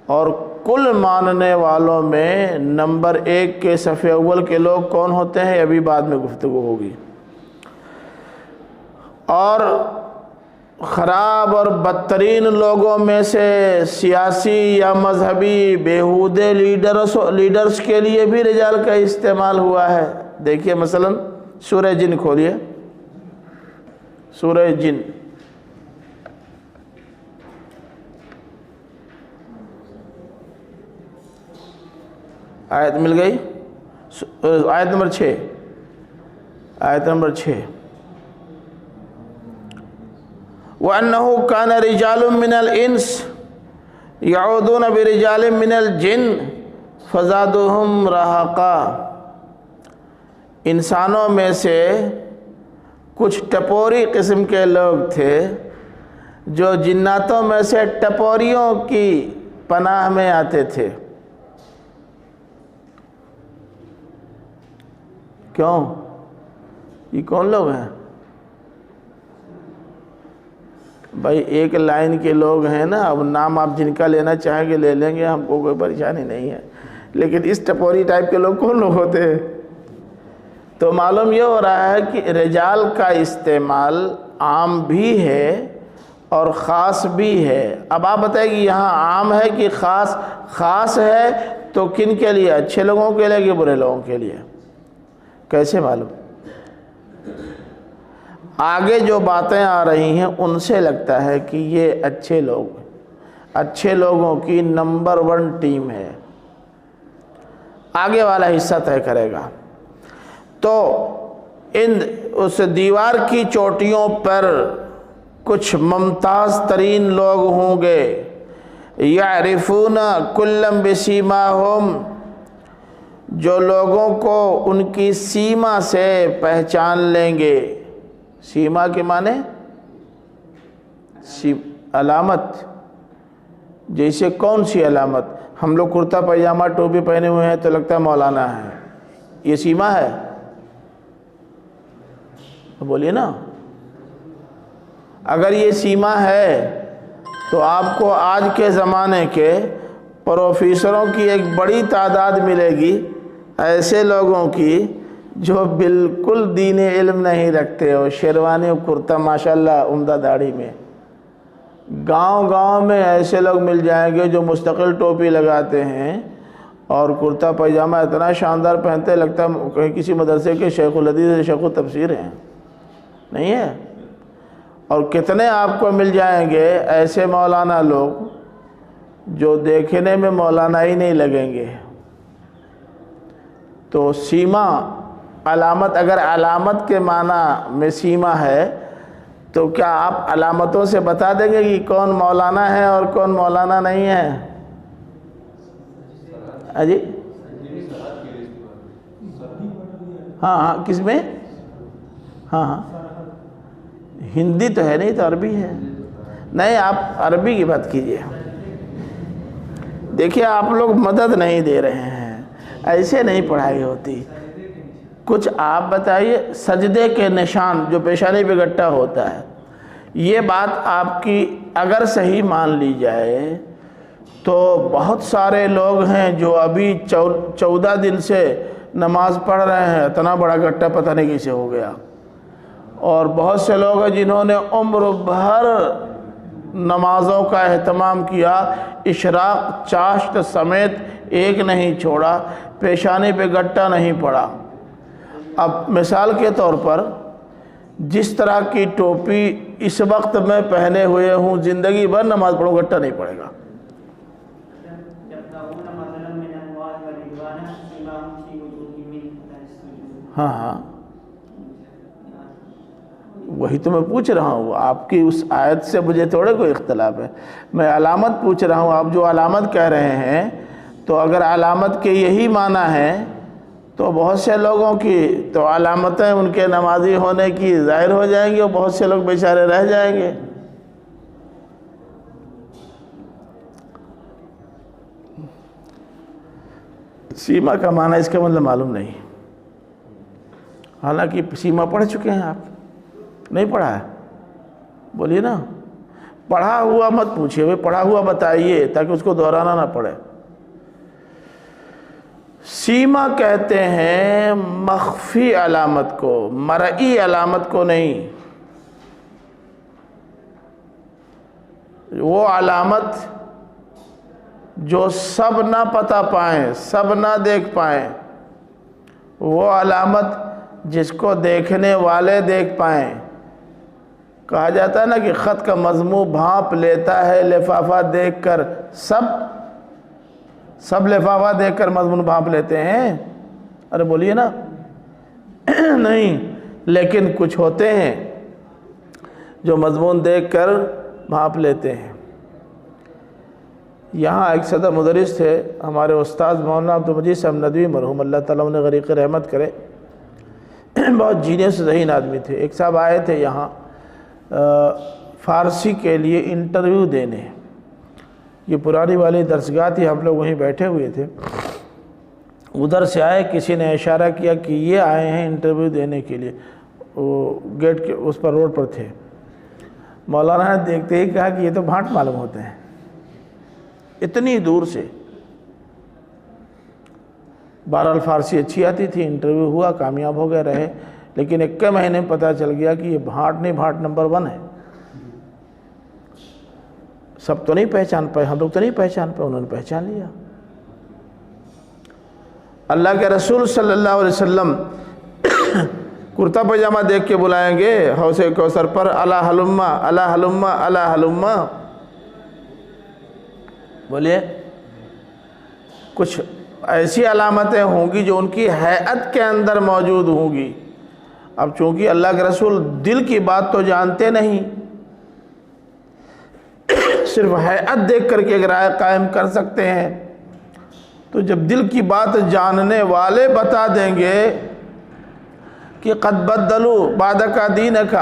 [SPEAKER 1] اور کل ماننے والوں میں نمبر 1 کے صف اول کے لوگ کون ہوتے ہیں ابھی بعد میں گفتگو ہوگی۔ اور خراب اور بدترین لوگوں میں سے سیاسی یا مذہبی بیہودے لیڈرز کے لیے بھی رجال کا استعمال ہوا ہے۔ دیکھیے مثلا سورہ جن کھولیے، سورہ جن، آیت مل گئی؟ آیت نمبر 6، آیت نمبر 6۔ وَأَنَّهُ كَانَ رِجَالٌ مِّنَ الْإِنسِ يَعُوذُونَ بِرِجَالٍ مِّنَ الْجِنِّ فَزَادُوهُمْ رَهَقًا، انسانوں میں سے کچھ ٹپوری قسم کے لوگ تھے جو جناتوں میں سے ٹپوریوں کی پناہ میں آتے تھے۔ کیوں؟ یہ کون لوگ ہیں بھائی؟ ایک لائن کے لوگ ہیں نا، اب نام آپ جن کا لینا چاہیں گے لے لیں گے، ہم کو کوئی پریشانی نہیں ہے، لیکن اس ٹپوری ٹائپ کے لوگ کون لوگ ہوتے ہیں؟ تو معلوم یہ ہو رہا ہے کہ رجال کا استعمال عام بھی ہے اور خاص بھی ہے۔ اب آپ بتائیں کہ یہاں عام ہے کہ خاص ہے، تو کن کے لیے؟ اچھے لوگوں کے لیے کہ برے لوگوں کے لیے؟ کیسے معلوم؟ آگے جو باتیں آ رہی ہیں ان سے لگتا ہے کہ یہ اچھے لوگ، اچھے لوگوں کی نمبر 1 ٹیم ہے۔ آگے والا حصہ طے کرے گا۔ تو اس دیوار کی چوٹیوں پر کچھ ممتاز ترین لوگ ہوں گے، یعرفون کلم بسیماہم، جو لوگوں کو ان کی سیما سے پہچان لیں گے۔ سیما کے معنی علامت، جیسے کون سی علامت؟ ہم لوگ کرتا پائجامہ ٹوپی پہنے ہوئے ہیں تو لگتا ہے مولانا ہے، یہ سیما ہے؟ بولیے نا، اگر یہ سیما ہے تو آپ کو آج کے زمانے کے پروفیسروں کی ایک بڑی تعداد ملے گی ایسے لوگوں کی جو بالکل دین علم نہیں رکھتے ہو، شیروانی و کرتا ماشاءاللہ عمدہ داڑھی میں۔ گاؤں میں ایسے لوگ مل جائیں گے جو مستقل ٹوپی لگاتے ہیں اور کرتا پائجامہ اتنا شاندار پہنتے ہیں لگتا ہے کہیں کسی مدرسے کے شیخ الحدیث شیخ التفسیر ہیں، نہیں ہے؟ اور کتنے آپ کو مل جائیں گے ایسے مولانا لوگ جو دیکھنے میں مولانا ہی نہیں لگیں گے۔ تو سیما علامت، اگر علامت کے معنی میں سیما ہے تو کیا آپ علامتوں سے بتا دیں گے کہ کون مولانا ہے اور کون مولانا نہیں ہے؟ جی ہاں ہاں، کس میں؟ ہاں ہاں، ہندی تو ہے نہیں تو عربی ہے. نہیں، آپ عربی کی بات کیجئے. دیکھیے آپ لوگ مدد نہیں دے رہے ہیں، ایسے نہیں پڑھائی ہوتی. کچھ آپ بتائیے. سجدے کے نشان جو پیشانی پہ گٹا ہوتا ہے، یہ بات آپ کی اگر صحیح مان لی جائے تو بہت سارے لوگ ہیں جو ابھی 14 دن سے نماز پڑھ رہے ہیں، اتنا بڑا گٹا پتہ نہیں کیسے ہو گیا. اور بہت سے لوگ ہیں جنہوں نے عمر بھر نمازوں کا اہتمام کیا، اشراق چاشت سمیت ایک نہیں چھوڑا، پیشانی پہ گٹا نہیں پڑا. اب مثال کے طور پر جس طرح کی ٹوپی اس وقت میں پہنے ہوئے ہوں، زندگی بھر نماز پڑھوں گٹا نہیں پڑے گا. ہاں ہاں، وہی تو میں پوچھ رہا ہوں. آپ کی اس آیت سے مجھے تھوڑے کوئی اختلاف ہے. میں علامت پوچھ رہا ہوں. آپ جو علامت کہہ رہے ہیں تو اگر علامت کے یہی معنی ہے تو بہت سے لوگوں کی تو علامتیں ان کے نمازی ہونے کی ظاہر ہو جائیں گی اور بہت سے لوگ بیچارے رہ جائیں گے. سیما کا معنی اس کا مطلب معلوم نہیں. حالانکہ سیما پڑھ چکے ہیں آپ، نہیں پڑھا ہے؟ بولیے نا. پڑھا ہوا مت پوچھئے، وہ پڑھا ہوا بتائیے تاکہ اس کو دہرانا نہ پڑے. سیما کہتے ہیں مخفی علامت کو، مرئی علامت کو نہیں. وہ علامت جو سب نہ پتا پائیں، سب نہ دیکھ پائیں، وہ علامت جس کو دیکھنے والے دیکھ پائیں. کہا جاتا ہے نا کہ خط کا مضمون بھانپ لیتا ہے لفافہ دیکھ کر. سب لفافہ دیکھ کر مضمون بھانپ لیتے ہیں؟ ارے بولیے نا. نہیں، لیکن کچھ ہوتے ہیں جو مضمون دیکھ کر بھانپ لیتے ہیں. یہاں ایک صدر مدرس تھے ہمارے استاد مولانا عبدالمجید صاحب ندوی مرحوم، اللہ تعالیٰ انہیں غریق رحمت کرے. بہت جینیس ذہین آدمی تھے. ایک صاحب آئے تھے یہاں فارسی کے لیے انٹرویو دینے. یہ پرانی والی درسگاہ تھی، ہم لوگ وہیں بیٹھے ہوئے تھے. ادھر سے آئے، کسی نے اشارہ کیا کہ یہ آئے ہیں انٹرویو دینے کے لیے. وہ گیٹ کے اس پر روڈ پر تھے. مولانا نے دیکھتے ہی کہا کہ یہ تو بھانٹ معلوم ہوتے ہیں، اتنی دور سے. بہرحال فارسی اچھی آتی تھی، انٹرویو ہوا، کامیاب ہو گئے، رہے. لیکن ایک مہینے میں پتہ چل گیا کہ یہ بھانٹ نہیں، بھانٹ نمبر 1 ہے. سب تو نہیں پہچان پائے، ہم لوگ تو نہیں پہچان پائے، انہوں نے پہچان لیا. اللہ کے رسول صلی اللہ علیہ وسلم کرتا پاجامہ دیکھ کے بلائیں گے حوض کوثر پر، الا ہلما الا ہلما الا ہلما. بولیے. کچھ ایسی علامتیں ہوں گی جو ان کی ہیئت کے اندر موجود ہوں گی. اب چونکہ اللہ کے رسول دل کی بات تو جانتے نہیں، صرف ہیئت دیکھ کر کے ایک رائے قائم کر سکتے ہیں. تو جب دل کی بات جاننے والے بتا دیں گے کہ قد بدلوا بعدک دینک،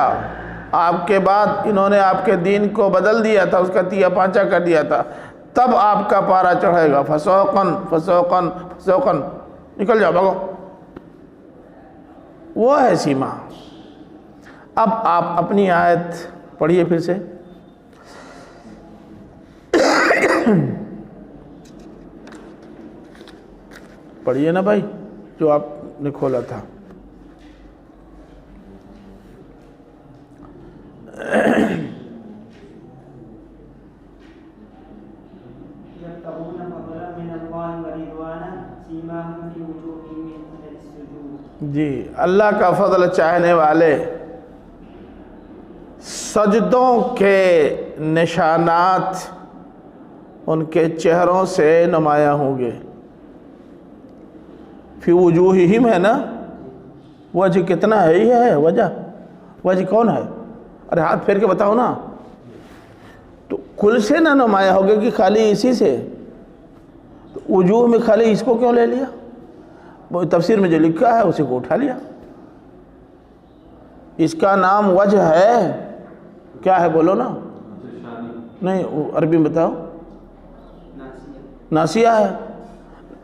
[SPEAKER 1] آپ کے بعد انہوں نے آپ کے دین کو بدل دیا تھا، اس کا تیا پانچا کر دیا تھا، تب آپ کا پارا چڑھے گا. فسوقن فسوقن فسوقن، نکل جاؤ، بھاگو. وہ ہے سیما. اب آپ اپنی آیت پڑھیے پھر سے. پڑھیے نا بھائی جو آپ نے کھولا تھا. جی، اللہ کا فضل چاہنے والے سجدوں کے نشانات ان کے چہروں سے نمایاں ہوں گے. فی وجوہہم ہے نا، وجہ کتنا ہے؟ یہ ہے وجہ کون ہے؟ ارے ہاتھ پھیر کے بتاؤ نا. تو کل سے نہ نمایاں ہوگا کہ خالی اسی سے. تو وجوہ میں خالی اس کو کیوں لے لیا؟ وہ تفسیر میں جو لکھا ہے اسی کو اٹھا لیا. اس کا نام وجہ ہے. کیا ہے بولو نا؟ نہیں عربی میں بتاؤ. ناسیہ ہے.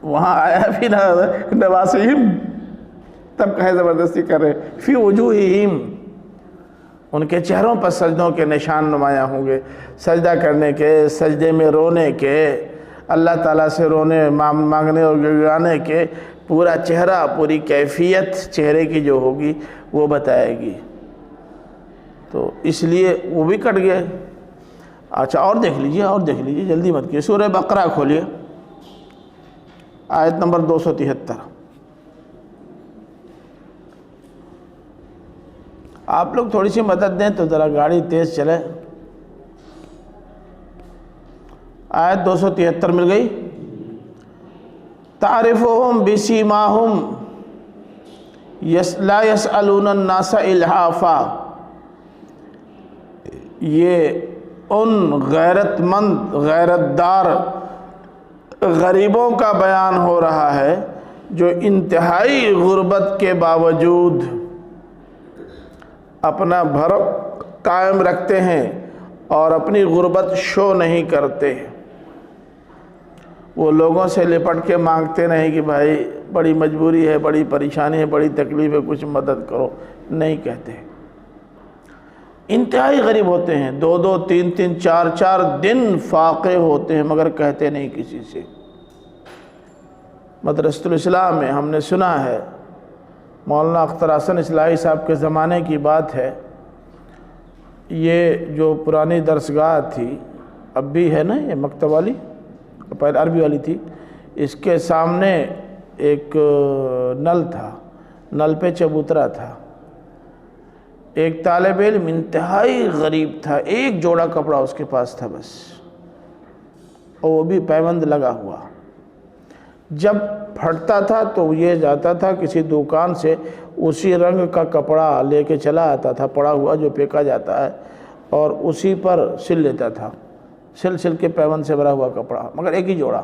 [SPEAKER 1] وہاں آیا بھی نواسہم، تب کہے زبردستی کر رہے فی وجوہہم، ان کے چہروں پر سجدوں کے نشان نمایاں ہوں گے. سجدہ کرنے کے، سجدے میں رونے کے، اللہ تعالیٰ سے رونے مانگنے اور گڑگڑانے کے، پورا چہرہ، پوری کیفیت چہرے کی جو ہوگی وہ بتائے گی. تو اس لیے وہ بھی کٹ گئے. اچھا اور دیکھ لیجئے جلدی مت کیجیے. سورہ بقرہ کھولیے، آیت نمبر 273. آپ لوگ تھوڑی سی مدد دیں تو ذرا گاڑی تیز چلے. آیت 273 مل گئی. تعرفهم بسیماہم لا یسألون الناس الحافا. یہ ان غیرت مند، غیرت دار غریبوں کا بیان ہو رہا ہے جو انتہائی غربت کے باوجود اپنا بھرم قائم رکھتے ہیں اور اپنی غربت شو نہیں کرتے. وہ لوگوں سے لپٹ کے مانگتے نہیں کہ بھائی بڑی مجبوری ہے، بڑی پریشانی ہے، بڑی تکلیف ہے، کچھ مدد کرو، نہیں کہتے. انتہائی غریب ہوتے ہیں، 2 3 4 دن فاقے ہوتے ہیں مگر کہتے نہیں کسی سے. مدرسۃ الاسلام میں ہم نے سنا ہے، مولانا اختر حسن اصلاحی صاحب کے زمانے کی بات ہے، یہ جو پرانی درسگاہ تھی اب بھی ہے نا، یہ مکتب والی، پہلے عربی والی تھی، اس کے سامنے ایک نل تھا، نل پہ چبوترا تھا. ایک طالب علم انتہائی غریب تھا، ایک جوڑا کپڑا اس کے پاس تھا بس، اور وہ بھی پیوند لگا ہوا. جب پھٹتا تھا تو یہ جاتا تھا کسی دکان سے اسی رنگ کا کپڑا لے کے چلا آتا تھا، پڑا ہوا جو پھینکا جاتا ہے، اور اسی پر سل لیتا تھا، سل کے پیوند سے بھرا ہوا کپڑا، مگر ایک ہی جوڑا.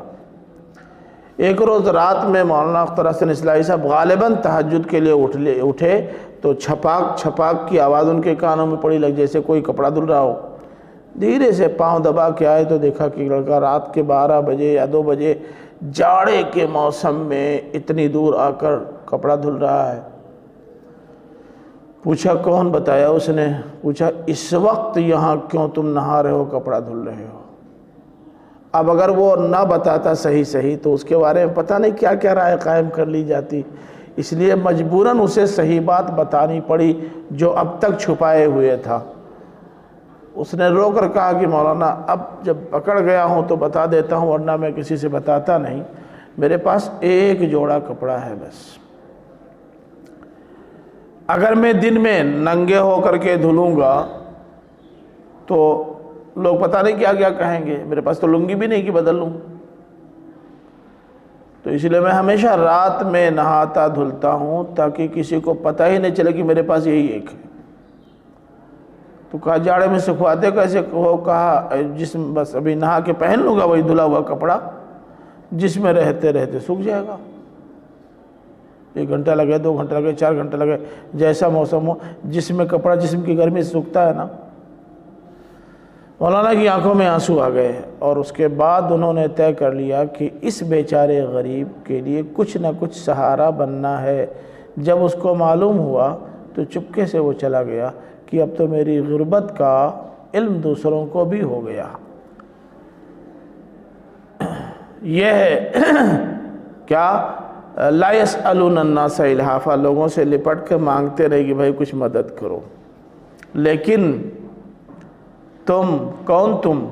[SPEAKER 1] ایک روز رات میں مولانا اختر حسن اصلاحی صاحب غالباً تہجد کے لیے اٹھے تو چھپاک کی آواز ان کے کانوں میں پڑی، لگ جیسے کوئی کپڑا دھل رہا ہو. دھیرے سے پاؤں دبا کے آئے تو دیکھا کہ لڑکا رات کے 12 بجے یا 2 بجے جاڑے کے موسم میں اتنی دور آ کر کپڑا دھل رہا ہے. پوچھا کون؟ بتایا اس نے. پوچھا اس وقت یہاں کیوں تم نہا رہے ہو، کپڑا دھل رہے ہو؟ اب اگر وہ نہ بتاتا صحیح تو اس کے بارے میں پتہ نہیں کیا کیا رائے قائم کر لی جاتی. اس لیے مجبوراً اسے صحیح بات بتانی پڑی جو اب تک چھپائے ہوئے تھا. اس نے رو کر کہا کہ مولانا اب جب پکڑ گیا ہوں تو بتا دیتا ہوں، ورنہ میں کسی سے بتاتا نہیں. میرے پاس ایک جوڑا کپڑا ہے بس. اگر میں دن میں ننگے ہو کر کے دھلوں گا تو لوگ پتہ نہیں کیا کیا کہیں گے. میرے پاس تو لنگی بھی نہیں کہ بدل لوں. تو اس لیے میں ہمیشہ رات میں نہاتا دھلتا ہوں تاکہ کسی کو پتہ ہی نہیں چلے کہ میرے پاس یہی ایک ہے. تو کہا جاڑے میں سکھواتے کیسے ہو؟ کہا جسم بس ابھی نہا کے پہن لوں گا وہی دھلا ہوا کپڑا، جس میں رہتے رہتے سوکھ جائے گا. 1 گھنٹہ لگے، 2 گھنٹہ لگے، 4 گھنٹہ لگے، جیسا موسم ہو، جسم میں کپڑا جسم کی گرمی سے سوکھتا ہے نا. مولانا کی آنکھوں میں آنسو آ گئے اور اس کے بعد انہوں نے طے کر لیا کہ اس بیچارے غریب کے لیے کچھ نہ کچھ سہارا بننا ہے. جب اس کو معلوم ہوا تو چپکے سے وہ چلا گیا کہ اب تو میری غربت کا علم دوسروں کو بھی ہو گیا. یہ ہے کیا؟ لا یسألون الناس الحافا، لوگوں سے لپٹ کے مانگتے رہے کہ بھائی کچھ مدد کرو. لیکن تم کون؟ تم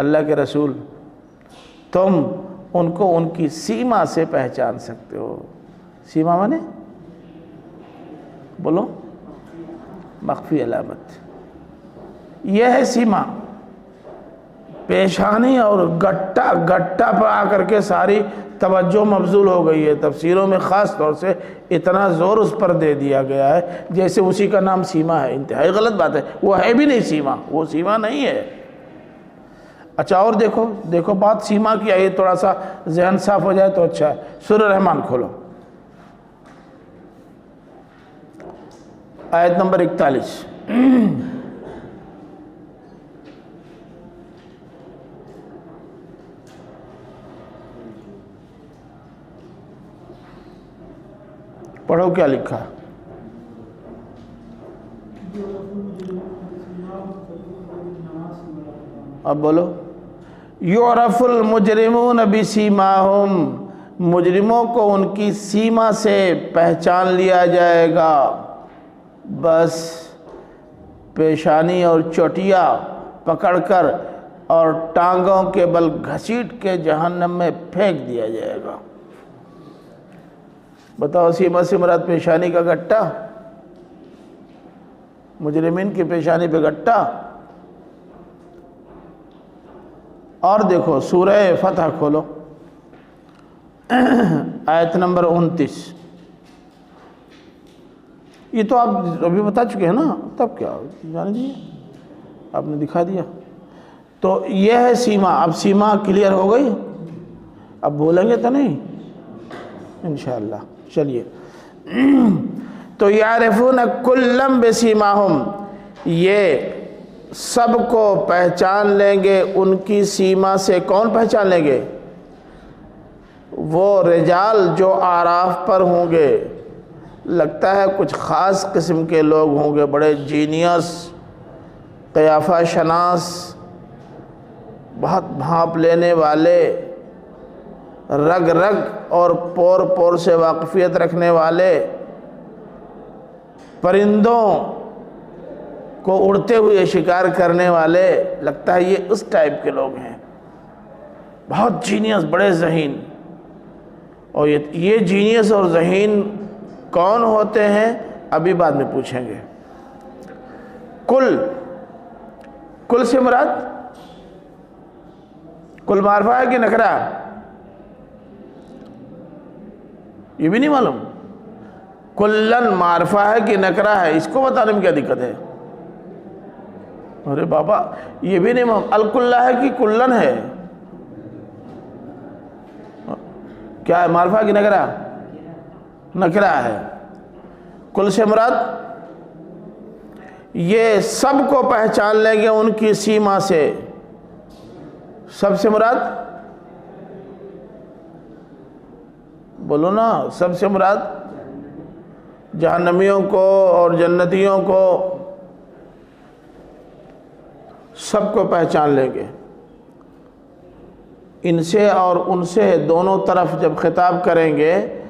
[SPEAKER 1] اللہ کے رسول، تم ان کو ان کی سیما سے پہچان سکتے ہو. سیما مانے بولو؟ مخفی علامت. یہ ہے سیما. پیشانی اور گٹا گٹا پر آ کر کے ساری توجہ مبذول ہو گئی ہے۔ تفسیروں میں خاص طور سے اتنا زور اس پر دے دیا گیا ہے جیسے اسی کا نام سیما ہے۔ انتہائی غلط بات ہے، وہ ہے بھی نہیں سیما، وہ سیما نہیں ہے۔ اچھا اور دیکھو بات سیما کی آئی، تھوڑا سا ذہن صاف ہو جائے تو اچھا ہے۔ سورہ رحمان کھولو، آیت نمبر 41۔ پڑھو کیا لکھا۔ اب بولو۔ یعرف المجرمون بسیماہم، مجرموں کو ان کی سیما سے پہچان لیا جائے گا۔ بس پیشانی اور چوٹیا پکڑ کر اور ٹانگوں کے بل گھسیٹ کے جہنم میں پھینک دیا جائے گا۔ بتاؤ سیما سے مراد پیشانی کا گٹا؟ مجرمین کی پیشانی پہ گٹا؟ اور دیکھو سورہ فتح کھولو، آیت نمبر 29۔ یہ تو آپ ابھی بتا چکے ہیں نا، تب کیا جانے دیجیے، آپ نے دکھا دیا۔ تو یہ ہے سیما۔ اب سیما کلیئر ہو گئی، اب بولیں گے تو نہیں انشاءاللہ۔ چلیے، تو یعرفون کلا بسیماہم، یہ سب کو پہچان لیں گے ان کی سیما سے۔ کون پہچان لیں گے؟ وہ رجال جو اعراف پر ہوں گے۔ لگتا ہے کچھ خاص قسم کے لوگ ہوں گے، بڑے جینیس، قیافہ شناس، بہت بھانپ لینے والے، رگ رگ اور پور پور سے واقفیت رکھنے والے، پرندوں کو اڑتے ہوئے شکار کرنے والے۔ لگتا ہے یہ اس ٹائپ کے لوگ ہیں، بہت جینیس، بڑے ذہین۔ اور یہ جینیس اور ذہین کون ہوتے ہیں ابھی بعد میں پوچھیں گے۔ کل سے مراد کل معرفہ ہے کہ نکرہ؟ یہ بھی نہیں معلوم۔ کلن معرفہ ہے کہ نکرہ ہے، اس کو بتانے میں کیا دقت ہے؟ ارے بابا یہ بھی نہیں معلوم، الکلہ ہے کہ کلن ہے؟ کیا ہے، معرفہ ہے کہ نکرہ؟ نکرہ ہے۔ کل سے مراد یہ سب کو پہچان لیں گے ان کی سیما سے۔ سب سے مراد بولو نا، سب سے مراد جہنمیوں کو اور جنتیوں کو، سب کو پہچان لیں گے۔ ان سے اور ان سے دونوں طرف جب خطاب کریں گے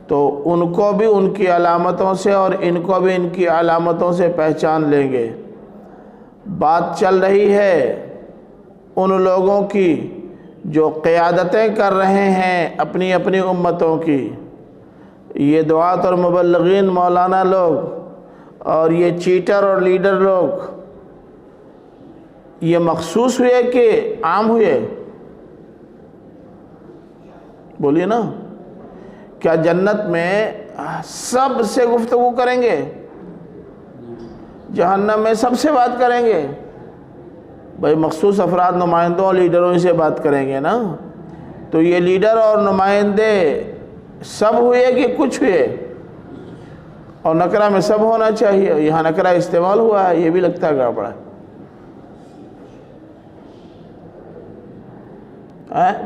[SPEAKER 1] تو ان کو بھی ان کی علامتوں سے اور ان کو بھی ان کی علامتوں سے پہچان لیں گے۔ بات چل رہی ہے ان لوگوں کی جو قیادتیں کر رہے ہیں اپنی اپنی امتوں کی، یہ دعات اور مبلغین مولانا لوگ اور یہ چیٹر اور لیڈر لوگ، یہ مخصوص ہوئے کہ عام ہوئے؟ بولیے نا۔ کیا جنت میں سب سے گفتگو کریں گے؟ جہنم میں سب سے بات کریں گے؟ بھائی مخصوص افراد، نمائندوں اور لیڈروں سے بات کریں گے نا۔ تو یہ لیڈر اور نمائندے سب ہوئے کہ کچھ ہوئے؟ اور نکرہ میں سب ہونا چاہیے، یہاں نکرہ استعمال ہوا ہے، یہ بھی لگتا ہے گڑبڑ ہے۔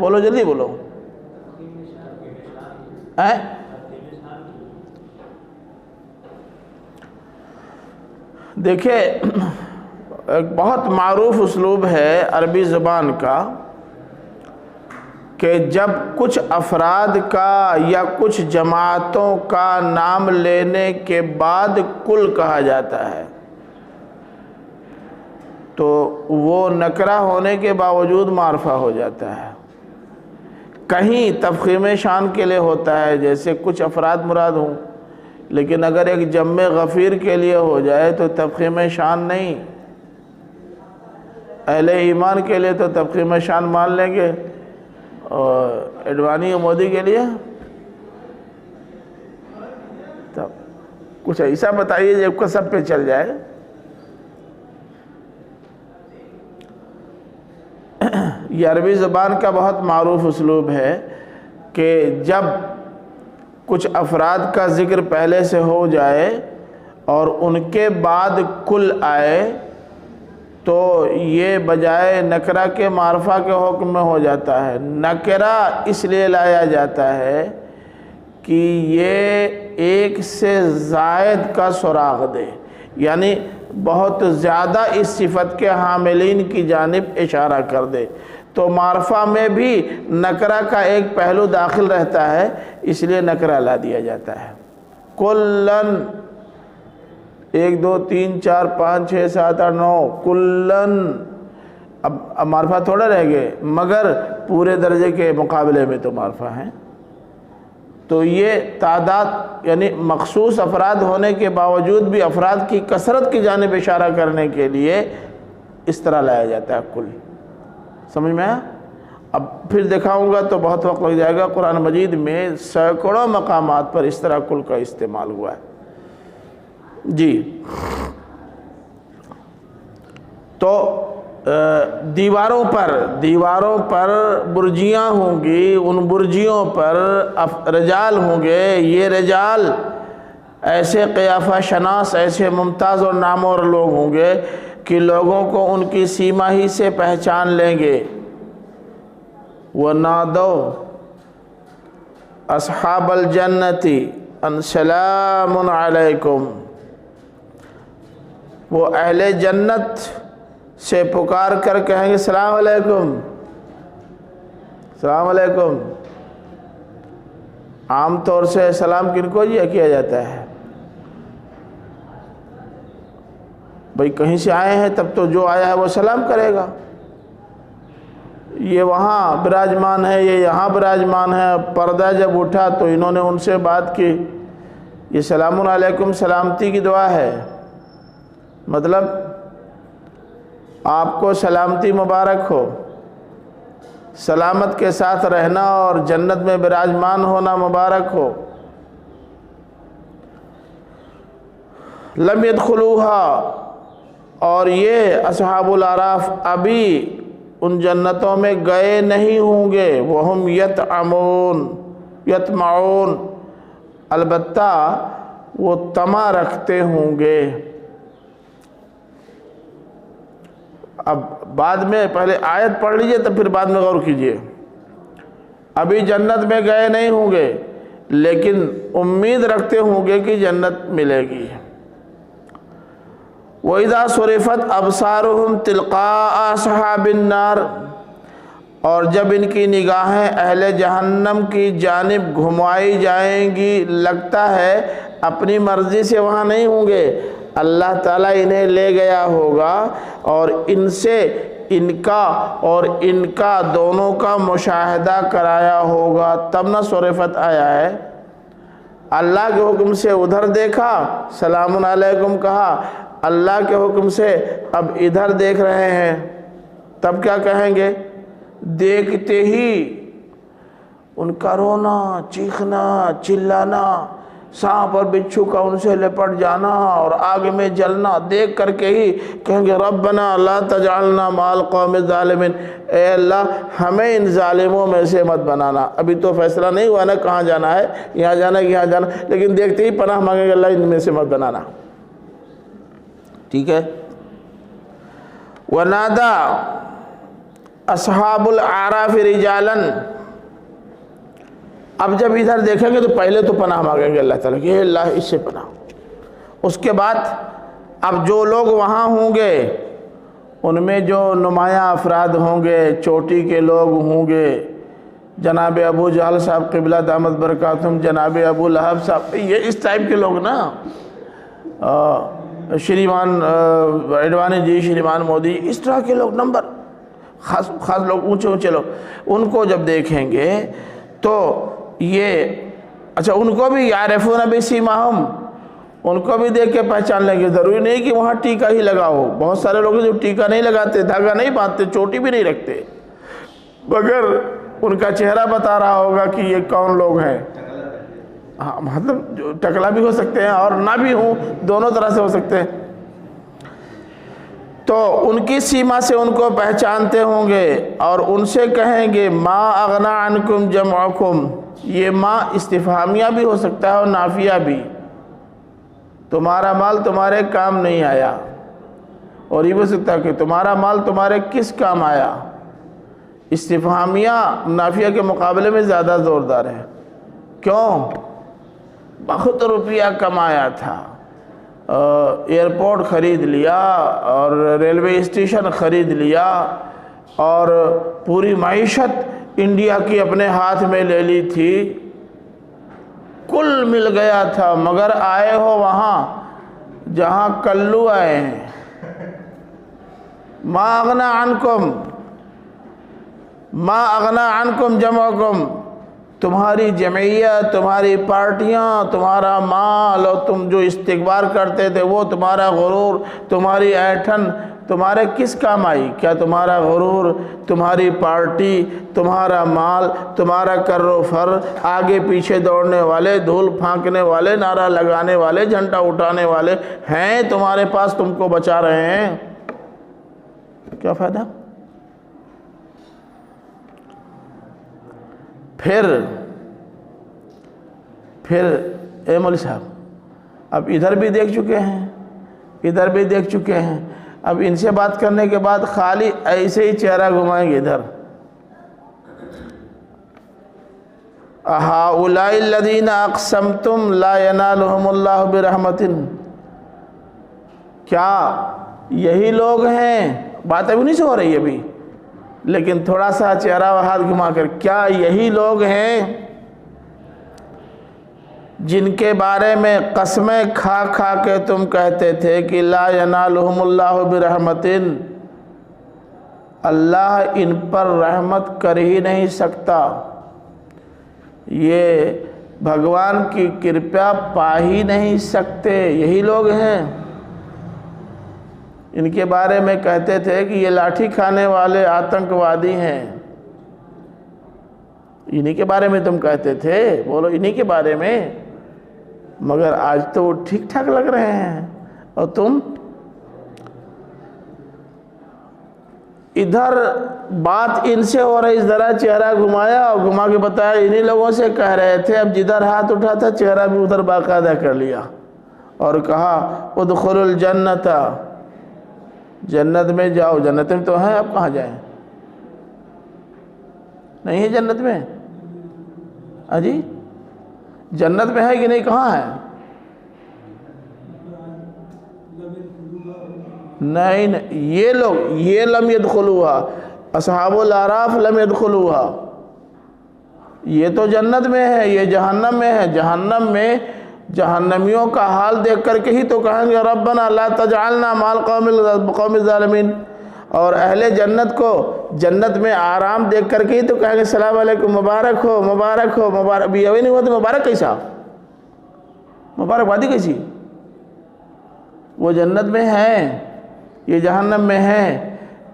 [SPEAKER 1] بولو جلدی بولو۔ دیکھیں ایک بہت معروف اسلوب ہے عربی زبان کا کہ جب کچھ افراد کا یا کچھ جماعتوں کا نام لینے کے بعد کل کہا جاتا ہے تو وہ نکرہ ہونے کے باوجود معرفہ ہو جاتا ہے۔ کہیں تفخیم شان کے لیے ہوتا ہے، جیسے کچھ افراد مراد ہوں، لیکن اگر ایک جمع غفیر کے لیے ہو جائے تو تفخیم شان نہیں، اہل ایمان کے لیے تو تفخیم شان مان لیں گے، اور اڈوانی اور مودی کے لیے تب کچھ ایسا بتائیے جب کو سب پہ چل جائے۔ یہ عربی زبان کا بہت معروف اسلوب ہے کہ جب کچھ افراد کا ذکر پہلے سے ہو جائے اور ان کے بعد کل آئے تو یہ بجائے نکرہ کے معرفہ کے حکم میں ہو جاتا ہے۔ نکرہ اس لیے لایا جاتا ہے کہ یہ ایک سے زائد کا سراغ دے، یعنی بہت زیادہ اس صفت کے حاملین کی جانب اشارہ کر دے۔ تو معرفہ میں بھی نکرہ کا ایک پہلو داخل رہتا ہے، اس لیے نکرہ لا دیا جاتا ہے۔ کلن 1 2 3 4 5 6 7 8 9 کلن، اب معرفہ تھوڑا رہ گئے، مگر پورے درجے کے مقابلے میں تو معرفہ ہیں۔ تو یہ تعداد یعنی مخصوص افراد ہونے کے باوجود بھی افراد کی کثرت کی جانب اشارہ کرنے کے لیے اس طرح لایا جاتا ہے کل۔ سمجھ میں آیا؟ اب پھر دکھاؤں گا تو بہت وقت لگ جائے گا، قرآن مجید میں سینکڑوں مقامات پر اس طرح کل کا استعمال ہوا ہے۔ جی، تو دیواروں پر برجیاں ہوں گی، ان برجیوں پر رجال ہوں گے۔ یہ رجال ایسے قیافہ شناس، ایسے ممتاز اور نامور لوگ ہوں گے کہ لوگوں کو ان کی سیما ہی سے پہچان لیں گے۔ وَنَادَوْا أَصْحَابَ الْجَنَّةِ أَنْ سَلَامٌ عَلَيْكُمْ، وہ اہل جنت سے پکار کر کہیں گے السلام علیکم، السلام علیکم۔ عام طور سے سلام کن کو کیا جاتا ہے؟ بھئی کہیں سے آئے ہیں تب تو جو آیا ہے وہ سلام کرے گا۔ یہ وہاں براجمان ہے، یہ یہاں براجمان ہے، پردہ جب اٹھا تو انہوں نے ان سے بات کی۔ یہ سلام علیکم سلامتی کی دعا ہے، مطلب آپ کو سلامتی مبارک ہو، سلامت کے ساتھ رہنا اور جنت میں براجمان ہونا مبارک ہو۔ لم يدخلوها، اور یہ اصحاب الاعراف ابھی ان جنتوں میں گئے نہیں ہوں گے۔ وہم یطمعون، البتہ وہ طمع رکھتے ہوں گے۔ اب بعد میں پہلے آیت پڑھ لیجئے تو پھر بعد میں غور کیجئے۔ ابھی جنت میں گئے نہیں ہوں گے لیکن امید رکھتے ہوں گے کہ جنت ملے گی۔ وَإِذَا صُرِفَتْ أَبْصَارُهُمْ تِلْقَاءَ أَصْحَابِ النَّارِ، اور جب ان کی نگاہیں اہل جہنم کی جانب گھمائی جائیں گی، لگتا ہے اپنی مرضی سے وہاں نہیں ہوں گے، اللہ تعالیٰ انہیں لے گیا ہوگا اور ان سے ان کا اور ان کا دونوں کا مشاہدہ کرایا ہوگا۔ تب نہ صرفت آیا ہے، اللہ کے حکم سے ادھر دیکھا، سلام علیکم کہا، اللہ کے حکم سے اب ادھر دیکھ رہے ہیں، تب کیا کہیں گے؟ دیکھتے ہی ان کا رونا، چیخنا، چلانا، سانپ اور بچھو کا ان سے لپٹ جانا اور آگ میں جلنا دیکھ کر کے ہی کہیں گے ربنا لا تجعلنا مع القوم الظالمین، اے اللہ ہمیں ان ظالموں میں سے مت بنانا۔ ابھی تو فیصلہ نہیں ہوا نا کہاں جانا ہے، یہاں جانا ہے یہاں جانا، لیکن دیکھتے ہی پناہ مانگیں گے اللہ ان میں سے مت بنانا۔ ٹھیک ہے۔ وَنَادَا أَصْحَابُ الْأَعْرَافِ رِجَالًا، اب جب ادھر دیکھیں گے تو پہلے تو پناہ مانگیں گے اللہ تعالیٰ کہ اے اللہ اس سے پناہ۔ اس کے بعد اب جو لوگ وہاں ہوں گے ان میں جو نمایاں افراد ہوں گے، چوٹی کے لوگ ہوں گے، جناب ابو جہل صاحب قبلہ دامت برکاتہم، جناب ابو لہب صاحب، یہ اس ٹائپ کے لوگ نا، شریمان اڈوانی جی، شریمان مودی، اس طرح کے لوگ، نمبر خاص لوگ، اونچے اونچے لوگ، ان کو جب دیکھیں گے تو یہ اچھا ان کو بھی یعرفون بسیماہم، ان کو بھی دیکھ کے پہچان لیں گے. ضروری نہیں کہ وہاں ٹیکا ہی لگا ہو. بہت سارے لوگ جو ٹیکا نہیں لگاتے, دھاگا نہیں باندھتے, چوٹی بھی نہیں رکھتے, مگر ان کا چہرہ بتا رہا ہوگا کہ یہ کون لوگ ہیں. ہاں مطلب ٹکلا بھی ہو سکتے ہیں اور نہ بھی ہوں, دونوں طرح سے ہو سکتے ہیں. تو ان کی سیما سے ان کو پہچانتے ہوں گے اور ان سے کہیں گے ما اغنا عنکم جمعکم. یہ ما استفہامیہ بھی ہو سکتا ہے اور نافیہ بھی. تمہارا مال تمہارے کام نہیں آیا, اور یہ بھی ہو سکتا ہے کہ تمہارا مال تمہارے کس کام آیا. استفہامیہ نافیہ کے مقابلے میں زیادہ زوردار ہے. کیوں؟ بہت روپیہ کمایا تھا, ایئرپورٹ خرید لیا اور ریلوے اسٹیشن خرید لیا اور پوری معیشت انڈیا کی اپنے ہاتھ میں لے لی تھی, کل مل گیا تھا, مگر آئے ہو وہاں جہاں کلو آئے ہیں. ما اغنا عنکم, ما اغنا عنکم جمعکم. تمہاری جمعیت, تمہاری پارٹیاں, تمہارا مال اور تم جو استکبار کرتے تھے وہ, تمہارا غرور, تمہاری ایٹھن تمہارے کس کام آئی؟ کیا تمہارا غرور, تمہاری پارٹی, تمہارا مال, تمہارا کر و فر, آگے پیچھے دوڑنے والے, دھول پھانکنے والے, نعرہ لگانے والے, جھنڈا اٹھانے والے ہیں تمہارے پاس, تم کو بچا رہے ہیں, کیا فائدہ؟ پھر اے مولوی صاحب, اب ادھر بھی دیکھ چکے ہیں, ادھر بھی دیکھ چکے ہیں, اب ان سے بات کرنے کے بعد خالی ایسے ہی چہرہ گھمائیں گے ادھر. اہؤلاء الذین اقسمتم لا ینالہم اللہ برحمت. کیا یہی لوگ ہیں؟ بات ابھی نہیں سے ہو رہی ہے ابھی, لیکن تھوڑا سا چہرہ و ہاتھ گھما کر, کیا یہی لوگ ہیں جن کے بارے میں قسمیں کھا کھا کے تم کہتے تھے کہ لا ینالہم اللہ برحمت, اللہ ان پر رحمت کر ہی نہیں سکتا, یہ بھگوان کی کرپا پا ہی نہیں سکتے. یہی لوگ ہیں ان کے بارے میں کہتے تھے کہ یہ لاٹھی کھانے والے آتنکوادی ہیں. انہی کے بارے میں تم کہتے تھے, بولو انہی کے بارے میں, مگر آج تو وہ ٹھیک ٹھاک لگ رہے ہیں. اور تم ادھر بات ان سے ہو رہی, اس طرح چہرہ گھمایا اور گھما کے بتایا انہی لوگوں سے کہہ رہے تھے. اب جدھر ہاتھ اٹھا تھا چہرہ بھی ادھر باقاعدہ کر لیا اور کہا ادخلوا الجنت, جنت میں جاؤ. جنت میں تو ہیں, اب کہاں جائیں؟ نہیں ہے جنت میں؟ ہاں جی, جنت میں ہے کہ نہیں, کہاں ہے؟ نہیں, یہ لوگ, یہ لم يدخلوها, اصحاب الاعراف لم يدخلوها. یہ تو جنت میں ہے, یہ جہنم میں ہے. جہنم میں جہنمیوں کا حال دیکھ کر کے ہی تو کہیں گے ربنا لا تجعلنا مع القوم الظالمین. اور اہل جنت کو جنت میں آرام دیکھ کر کے ہی تو کہیں گے السلام علیکم, مبارک ہو, مبارک ہو, مبارک. ابھی یہ نہیں ہوا تو مبارک کیسا, مبارکبادی کیسی؟ وہ جنت میں ہیں, یہ جہنم میں ہیں.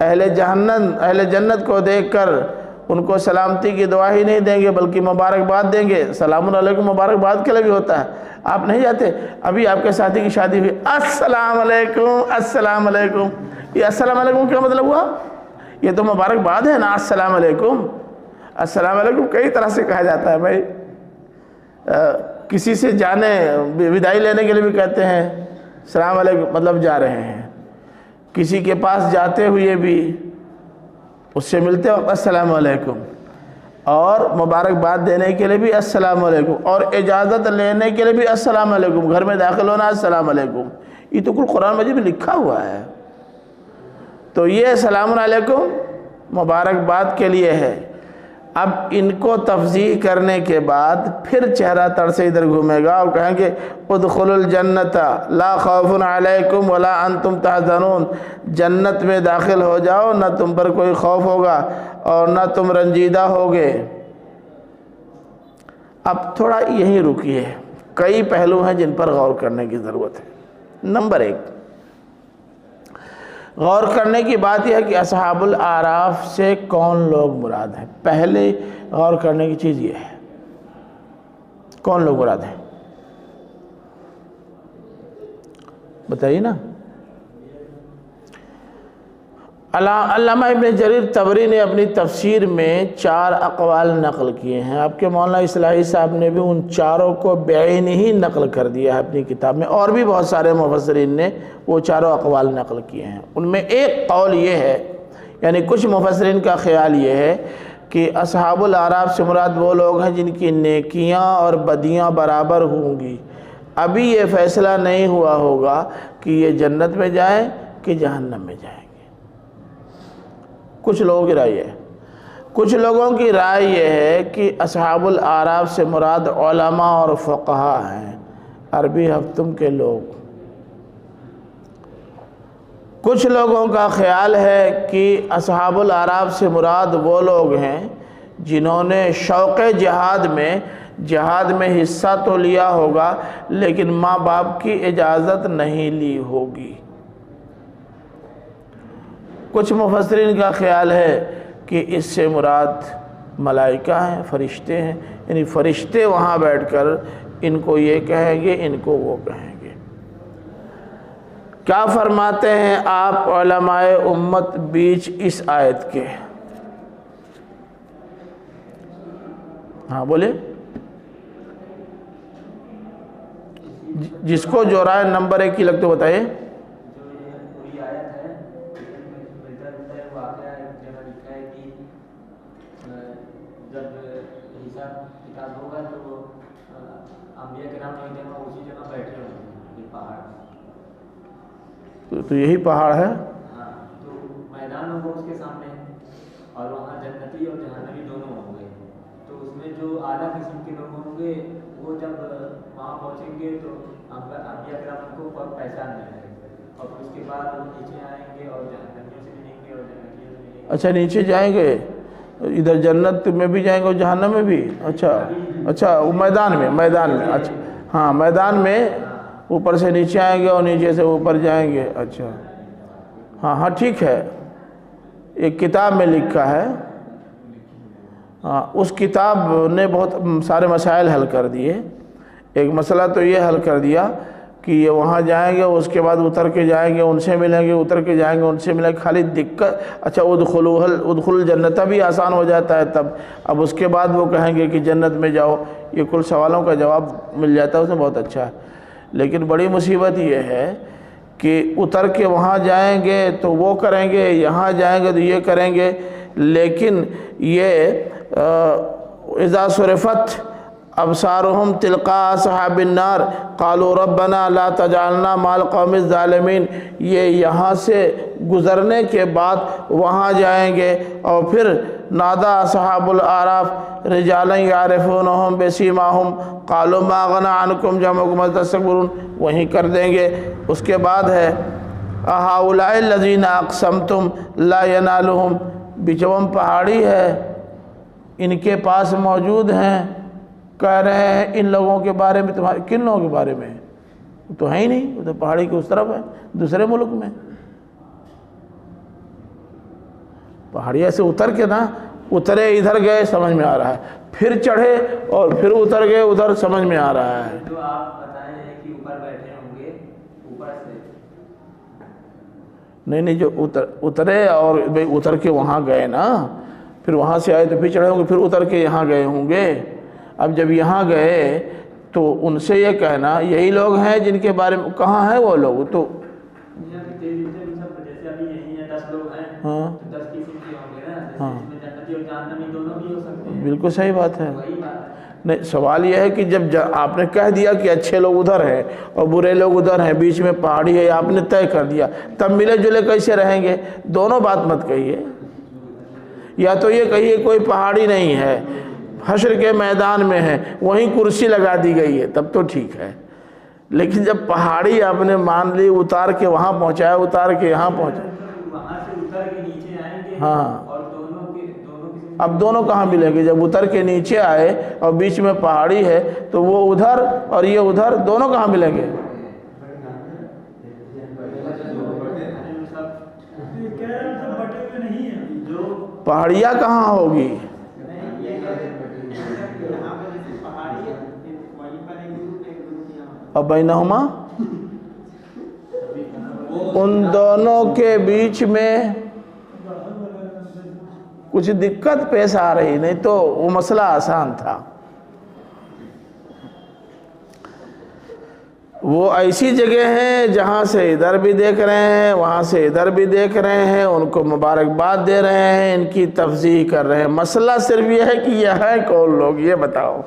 [SPEAKER 1] اہل جنت کو دیکھ کر ان کو سلامتی کی دعا ہی نہیں دیں گے بلکہ مبارکباد دیں گے. السلام علیکم مبارکباد کے لیے بھی ہوتا ہے. آپ نہیں جاتے, ابھی آپ کے ساتھی کی شادی ہوئی, السلام علیکم, السلام علیکم. یہ السلام علیکم کیا مطلب ہوا؟ یہ تو مبارکباد ہے نا. السلام علیکم, السلام علیکم کئی طرح سے کہا جاتا ہے بھائی. کسی سے جانے وداعی لینے کے لیے بھی کہتے ہیں السلام علیکم, مطلب جا رہے ہیں. کسی کے پاس جاتے ہوئے بھی, اس سے ملتے وقت السلام علیکم, اور مبارکباد دینے کے لیے بھی السلام علیکم, اور اجازت لینے کے لیے بھی السلام علیکم. گھر میں داخل ہونا السلام علیکم, یہ تو کل قرآن مجید میں لکھا ہوا ہے. تو یہ السلام علیکم مبارکباد کے لیے ہے. اب ان کو تفضیح کرنے کے بعد پھر چہرہ تر سے ادھر گھومے گا اور کہیں گے ادخلوا الجنت لا خوف علیکم ولا انتم تحزنون. جنت میں داخل ہو جاؤ, نہ تم پر کوئی خوف ہوگا اور نہ تم رنجیدہ ہوگے. اب تھوڑا یہیں رکیے. کئی پہلو ہیں جن پر غور کرنے کی ضرورت ہے۔ نمبر 1، غور کرنے کی بات یہ ہے کہ اصحاب الاعراف سے کون لوگ مراد ہیں۔ پہلے غور کرنے کی چیز یہ ہے، کون لوگ مراد ہیں؟ بتائیے نا۔ علامہ ابن جریر طبری نے اپنی تفسیر میں 4 اقوال نقل کیے ہیں۔ آپ کے مولانا اصلاحی صاحب نے بھی ان چاروں کو بعین ہی نقل کر دیا ہے اپنی کتاب میں، اور بھی بہت سارے مفسرین نے وہ چاروں اقوال نقل کیے ہیں۔ ان میں ایک قول یہ ہے، یعنی کچھ مفسرین کا خیال یہ ہے کہ اصحاب الاعراف سے مراد وہ لوگ ہیں جن کی نیکیاں اور بدیاں برابر ہوں گی۔ ابھی یہ فیصلہ نہیں ہوا ہوگا کہ یہ جنت میں جائیں کہ جہنم میں جائیں گے۔ کچھ لوگوں کی رائے ہے، کچھ لوگوں کی رائے یہ ہے کہ اصحاب الاعراف سے مراد علماء اور فقہا ہیں، عربی ہفتم کے لوگ۔ کچھ لوگوں کا خیال ہے کہ اصحاب الاعراف سے مراد وہ لوگ ہیں جنہوں نے شوق جہاد میں حصہ تو لیا ہوگا لیکن ماں باپ کی اجازت نہیں لی ہوگی۔ کچھ مفسرین کا خیال ہے کہ اس سے مراد ملائکہ ہیں، فرشتے ہیں، یعنی فرشتے وہاں بیٹھ کر ان کو یہ کہیں گے، ان کو وہ کہیں گے۔ کیا فرماتے ہیں آپ علماء امت بیچ اس آیت کے؟ ہاں بولے، جس کو جو رائے نمبر 1 کی لگتے بتائیے۔ تو یہی پہاڑ ہے،
[SPEAKER 2] ہاں، تو میدان ہوگا اس کے سامنے، اور وہاں جنتی اور جہنمی دونوں ہوں گے۔ تو اس میں جو اعلیٰ قسم کے لوگ ہوں گے وہ جب وہاں پہنچیں گے تو انبیاء کرام ان کو پہچان لیں گے، اور پھر اس کے بعد وہ نیچے آئیں گے اور جہنمیوں سے ملیں گے اور جنتیوں سے ملیں گے۔
[SPEAKER 1] اچھا نیچے جائیں گے، ادھر جنت میں بھی جائیں گے اور جہنم میں بھی؟ اچھا وہ میدان میں، اچھا ہاں میدان میں اوپر سے نیچے آئیں گے اور نیچے سے اوپر جائیں گے۔ اچھا ہاں ٹھیک ہے، ایک کتاب میں لکھا ہے، ہاں اس کتاب نے بہت سارے مسائل حل کر دیے۔ ایک مسئلہ تو یہ حل کر دیا کہ یہ وہاں جائیں گے، اس کے بعد اتر کے جائیں گے، ان سے ملیں گے، اتر کے جائیں گے، ان سے ملیں گے، خالی دقت اچھا ادخل الجنت بھی آسان ہو جاتا ہے تب۔ اب اس کے بعد وہ کہیں گے کہ جنت میں جاؤ، یہ کل سوالوں کا جواب مل جاتا ہے اس میں، بہت اچھا ہے۔ لیکن بڑی مصیبت یہ ہے کہ اتر کے وہاں جائیں گے تو وہ کریں گے، یہاں جائیں گے تو یہ کریں گے، لیکن یہ اذا صرفت ابصارهم تلقاء اصحاب النار قالوا ربنا لا تجعلنا مع القوم الظالمین، یہ یہاں سے گزرنے کے بعد وہاں جائیں گے، اور پھر نادا اصحاب الاعراف رجالا یعرفونہم بسیماہم قالوا ما اغنی عنکم جمعکم اذ تستکبرون، وہیں کر دیں گے۔ اس کے بعد ہے اہؤلاء الذین اقسمتم لا ینالہم، بچوم پہاڑی ہے، ان کے پاس موجود ہیں، کہہ رہے ہیں ان لوگوں کے بارے میں، تمہارے کن لوگوں کے بارے میں؟ وہ تو ہے ہی نہیں، وہ تو پہاڑی کے اس طرف ہے، دوسرے ملک میں۔ پہاڑیہ سے اتر کے نا، اترے ادھر گئے سمجھ میں آ رہا ہے، پھر چڑھے اور پھر اتر گئے ادھر سمجھ میں آ رہا ہے۔
[SPEAKER 2] جو آپ بتائیں ہیں کہ اوپر بیٹھے ہوں گے اوپر سے،
[SPEAKER 1] نہیں جو اترے اور اتر کے وہاں گئے نا، پھر وہاں سے آئے تو پھر چڑھے ہوں گے، پھر اتر کے یہاں گئے ہوں گے۔ اب جب یہاں گئے تو ان سے یہ کہنا یہی لوگ ہیں جن کے بارے میں، کہاں ہیں وہ لوگ؟ تو
[SPEAKER 2] جیسے ابھی یہی ہیں 10 لوگ ہیں،
[SPEAKER 1] ہاں
[SPEAKER 2] 10 قسم کے ہوں گے نا،
[SPEAKER 1] ہاں
[SPEAKER 2] جس میں جنتی اور جہنمی دونوں بھی ہو سکتے ہیں۔
[SPEAKER 1] بالکل صحیح بات ہے۔
[SPEAKER 2] وہی بات ہے۔
[SPEAKER 1] نہیں سوال یہ ہے کہ جب آپ نے کہہ دیا کہ اچھے لوگ ادھر ہیں اور برے لوگ ادھر ہیں، بیچ میں پہاڑی ہے، آپ نے طے کر دیا، تب ملے جلے کیسے رہیں گے؟ دونوں بات مت کہیے، یا تو یہ کہیے کوئی پہاڑی نہیں ہے، حشر کے میدان میں ہے، وہیں کرسی لگا دی گئی ہے، تب تو ٹھیک ہے۔ لیکن جب پہاڑی آپ نے مان لی، اتار کے وہاں پہنچایا، اتار کے یہاں پہنچایا،
[SPEAKER 2] وہاں سے اتر کے نیچے آئیں گے
[SPEAKER 1] ہاں
[SPEAKER 2] اور دونوں قسم
[SPEAKER 1] اب دونوں کہاں ملیں گے؟ جب اتر کے نیچے آئے اور بیچ میں پہاڑی ہے تو وہ ادھر اور یہ ادھر، دونوں کہاں ملیں گے؟ پہاڑیاں کہاں ہوگی؟ اور بینہما، ان دونوں کے بیچ میں کچھ دقت پیش آ رہی، نہیں تو وہ مسئلہ آسان تھا۔ وہ ایسی جگہ ہیں جہاں سے ادھر بھی دیکھ رہے ہیں، وہاں سے ادھر بھی دیکھ رہے ہیں، ان کو مبارکباد دے رہے ہیں، ان کی تفضیح کر رہے ہیں۔ مسئلہ صرف یہ ہے کہ یہ ہے کون لوگ؟ یہ بتاؤ۔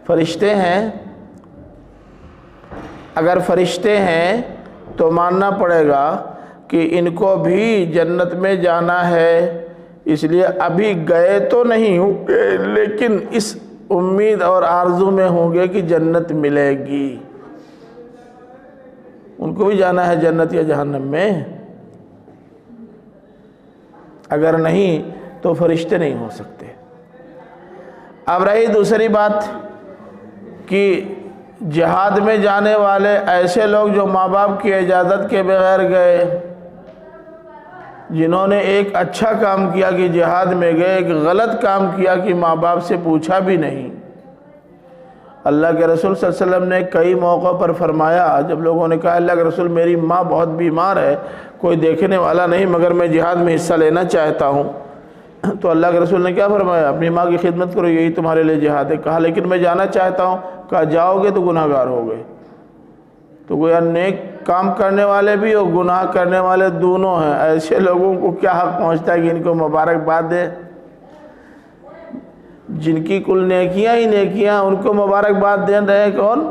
[SPEAKER 1] فرشتے ہیں؟ اگر فرشتے ہیں تو ماننا پڑے گا کہ ان کو بھی جنت میں جانا ہے، اس لیے ابھی گئے تو نہیں ہوں گے لیکن اس امید اور آرزو میں ہوں گے کہ جنت ملے گی۔ ان کو بھی جانا ہے جنت یا جہنم میں؟ اگر نہیں تو فرشتے نہیں ہو سکتے۔ اب رہی دوسری بات کہ جہاد میں جانے والے ایسے لوگ جو ماں باپ کی اجازت کے بغیر گئے، جنہوں نے ایک اچھا کام کیا کہ جہاد میں گئے، ایک غلط کام کیا کہ ماں باپ سے پوچھا بھی نہیں۔ اللہ کے رسول صلی اللہ علیہ وسلم نے کئی موقع پر فرمایا، جب لوگوں نے کہا اللہ کے رسول میری ماں بہت بیمار ہے، کوئی دیکھنے والا نہیں، مگر میں جہاد میں حصہ لینا چاہتا ہوں، تو اللہ کے رسول نے کیا فرمایا؟ اپنی ماں کی خدمت کرو، یہی تمہارے لیے جہاد ہے۔ کہا لیکن میں جانا چاہتا ہوں، کہا جاؤ گے تو گناہ گار ہوگے۔ تو گویا نیک کام کرنے والے بھی اور گناہ کرنے والے دونوں ہیں۔ ایسے لوگوں کو کیا حق پہنچتا ہے کہ ان کو مبارکباد دے؟ جن کی کل نیکیاں ہی نیکیاں، ان کو مبارکباد دے رہے ہیں کون؟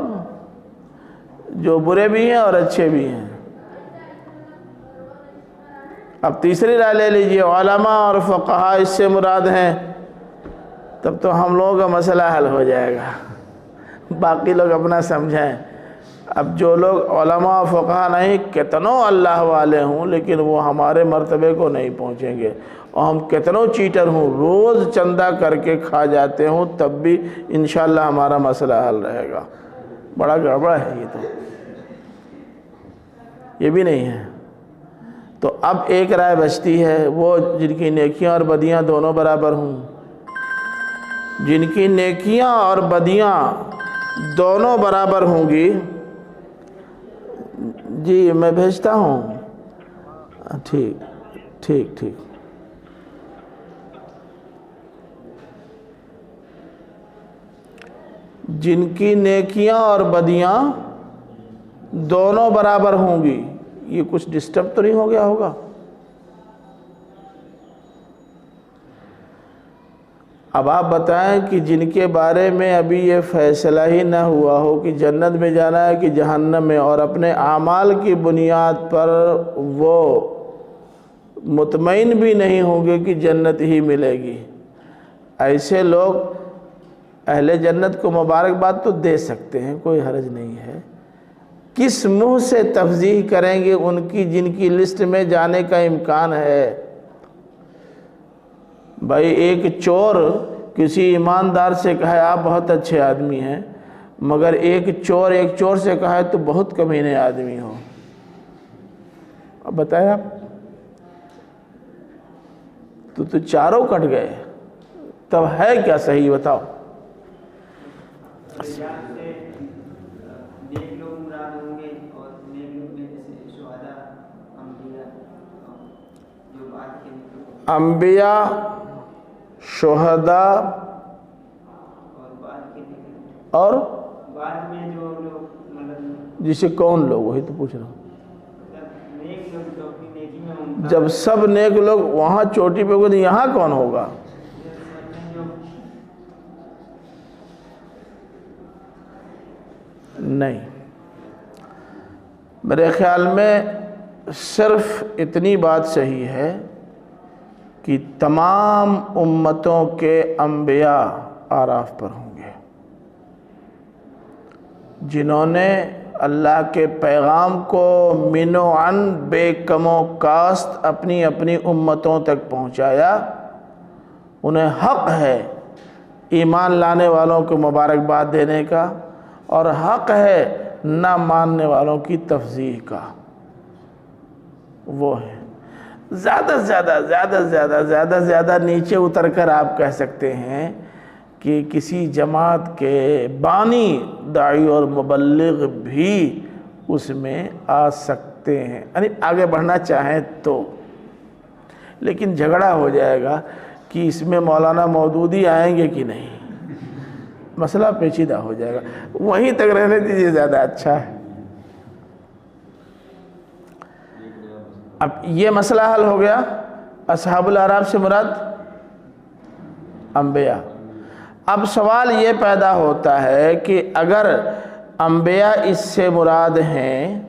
[SPEAKER 1] جو برے بھی ہیں اور اچھے بھی ہیں۔ اب تیسری رائے لے لیجئے، علماء اور فقہاء اس سے مراد ہیں، تب تو ہم لوگوں کا مسئلہ حل ہو جائے گا، باقی لوگ اپنا سمجھیں۔ اب جو لوگ علماء و فقہاء نہیں، کتنوں اللہ والے ہوں لیکن وہ ہمارے مرتبے کو نہیں پہنچیں گے، اور ہم کتنوں چیٹر ہوں، روز چندہ کر کے کھا جاتے ہوں، تب بھی انشاءاللہ ہمارا مسئلہ حل رہے گا۔ بڑا گڑبڑ ہے یہ، تو یہ بھی نہیں ہے۔ تو اب ایک رائے بچتی ہے، وہ جن کی نیکیاں اور بدیاں دونوں برابر ہوں۔ جن کی نیکیاں اور بدیاں دونوں برابر ہوں گی، جی میں بھیجتا ہوں، ٹھیک ٹھیک ٹھیک۔ جن کی نیکیاں اور بدیاں دونوں برابر ہوں گی، یہ کچھ ڈسٹرب تو نہیں ہو گیا ہوگا؟ اب آپ بتائیں کہ جن کے بارے میں ابھی یہ فیصلہ ہی نہ ہوا ہو کہ جنت میں جانا ہے کہ جہنم میں، اور اپنے اعمال کی بنیاد پر وہ مطمئن بھی نہیں ہوں گے کہ جنت ہی ملے گی، ایسے لوگ اہل جنت کو مبارکباد تو دے سکتے ہیں، کوئی حرج نہیں ہے۔ کس منہ سے تفضیح کریں گے ان کی جن کی لسٹ میں جانے کا امکان ہے؟ بھائی ایک چور کسی ایماندار سے کہے آپ بہت اچھے آدمی ہیں، مگر ایک چور سے کہے تو بہت کمینے آدمی ہو، اب بتائیں آپ، تو چاروں کٹ گئے، تب ہے کیا صحیح بتاؤ؟ انبیاء، شہداء اور جسے کون لوگ، وہی تو پوچھ رہا ہوں۔ جب سب نیک لوگ وہاں چوٹی پہ ہوگے تو یہاں کون ہوگا؟ نہیں، میرے خیال میں صرف اتنی بات صحیح ہے کہ تمام امتوں کے انبیاء اعراف پر ہوں گے، جنہوں نے اللہ کے پیغام کو من و عن بے کم و کاست اپنی اپنی امتوں تک پہنچایا، انہیں حق ہے ایمان لانے والوں کو مبارکباد دینے کا، اور حق ہے نہ ماننے والوں کی تفضیح کا۔ وہ ہے زیادہ سے زیادہ نیچے اتر کر آپ کہہ سکتے ہیں کہ کسی جماعت کے بانی داعی اور مبلغ بھی اس میں آ سکتے ہیں، یعنی آگے بڑھنا چاہیں تو، لیکن جھگڑا ہو جائے گا کہ اس میں مولانا مودودی آئیں گے کہ نہیں، مسئلہ پیچیدہ ہو جائے گا، وہیں تک رہنے دیجیے زیادہ اچھا ہے۔ اب یہ مسئلہ حل ہو گیا، اصحاب الاعراف سے مراد انبیاء۔ اب سوال یہ پیدا ہوتا ہے کہ اگر انبیاء اس سے مراد ہیں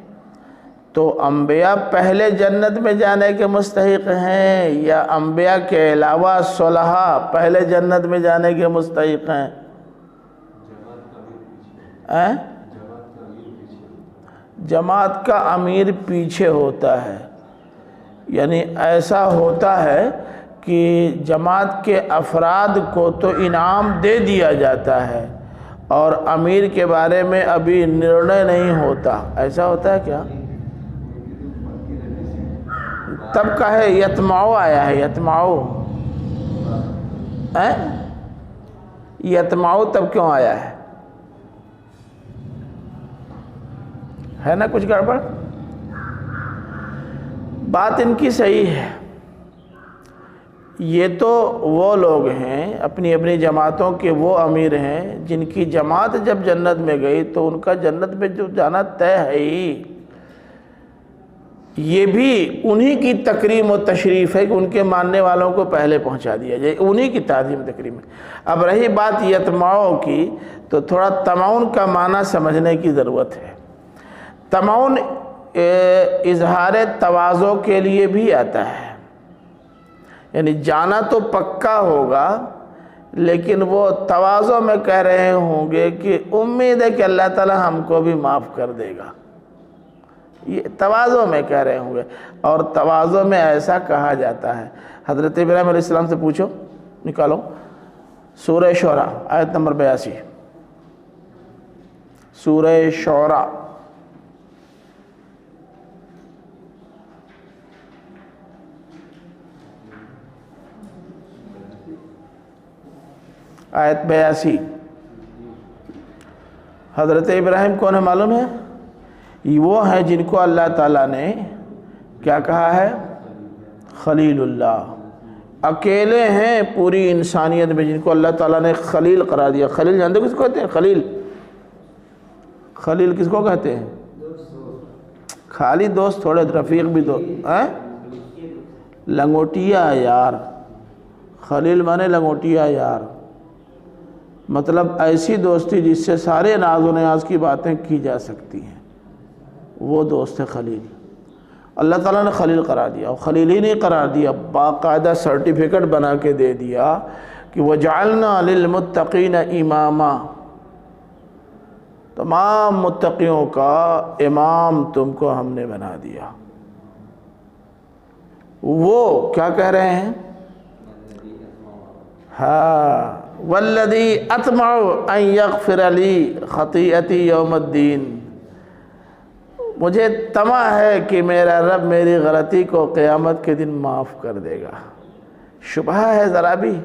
[SPEAKER 1] تو انبیاء پہلے جنت میں جانے کے مستحق ہیں یا انبیاء کے علاوہ صلحاء پہلے جنت میں جانے کے مستحق ہیں؟ جماعت کا امیر پیچھے ہوتا ہے، یعنی ایسا ہوتا ہے کہ جماعت کے افراد کو تو انعام دے دیا جاتا ہے اور امیر کے بارے میں ابھی نرنے نہیں ہوتا، ایسا ہوتا ہے کیا؟ تب کا ہے یتمعو آیا ہے، یتمعو یتمعو تب کیوں آیا ہے نا کچھ گڑبڑ؟ بات ان کی صحیح ہے، یہ تو وہ لوگ ہیں اپنی اپنی جماعتوں کے وہ امیر ہیں جن کی جماعت جب جنت میں گئی تو ان کا جنت میں جو جانا طے ہے ہی، یہ بھی انہی کی تکریم و تشریف ہے کہ ان کے ماننے والوں کو پہلے پہنچا دیا جائے، انہی کی تعظیم تکریم ہے۔ اب رہی بات یتمعو کی تو تھوڑا تمعن کا معنی سمجھنے کی ضرورت ہے۔ تمعن اظہار تواضع کے لیے بھی آتا ہے، یعنی جانا تو پکا ہوگا لیکن وہ تواضع میں کہہ رہے ہوں گے کہ امید ہے کہ اللہ تعالی ہم کو بھی معاف کر دے گا، یہ تواضع میں کہہ رہے ہوں گے، اور تواضع میں ایسا کہا جاتا ہے۔ حضرت ابراہیم علیہ السلام سے پوچھو، نکالو سورہ شعراء آیت نمبر 82، سورہ شعراء آیت 82۔ حضرت ابراہیم کون ہے معلوم ہے؟ وہ ہیں جن کو اللہ تعالیٰ نے کیا کہا ہے؟ خلیل اللہ، اکیلے ہیں پوری انسانیت میں جن کو اللہ تعالیٰ نے خلیل قرار دیا۔ خلیل جانتے کس کو کہتے ہیں؟ خلیل، خلیل کس کو کہتے ہیں؟ خالی دوست تھوڑے، رفیق بھی دوست، لنگوٹیا یار، خلیل مانے لنگوٹیا یار، مطلب ایسی دوستی جس سے سارے ناز و نیاز کی باتیں کی جا سکتی ہیں، وہ دوست ہے خلیل۔ اللہ تعالیٰ نے خلیل قرار دیا، اور خلیل ہی نہیں قرار دیا، باقاعدہ سرٹیفکیٹ بنا کے دے دیا کہ وَجَعَلْنَا لِلْمُتَّقِينَ إِمَامًا، تمام متقیوں کا امام تم کو ہم نے بنا دیا۔ وہ کیا کہہ رہے ہیں؟ ہاں وَالَّذِي أَطْمَعُ أَن يَغْفِرَ لِي خَطِيئَتِي يَوْمَ الدِّينِ، مجھے طمع ہے کہ میرا رب میری غلطی کو قیامت کے دن معاف کر دے گا۔ شبہ ہے ذرا بھی؟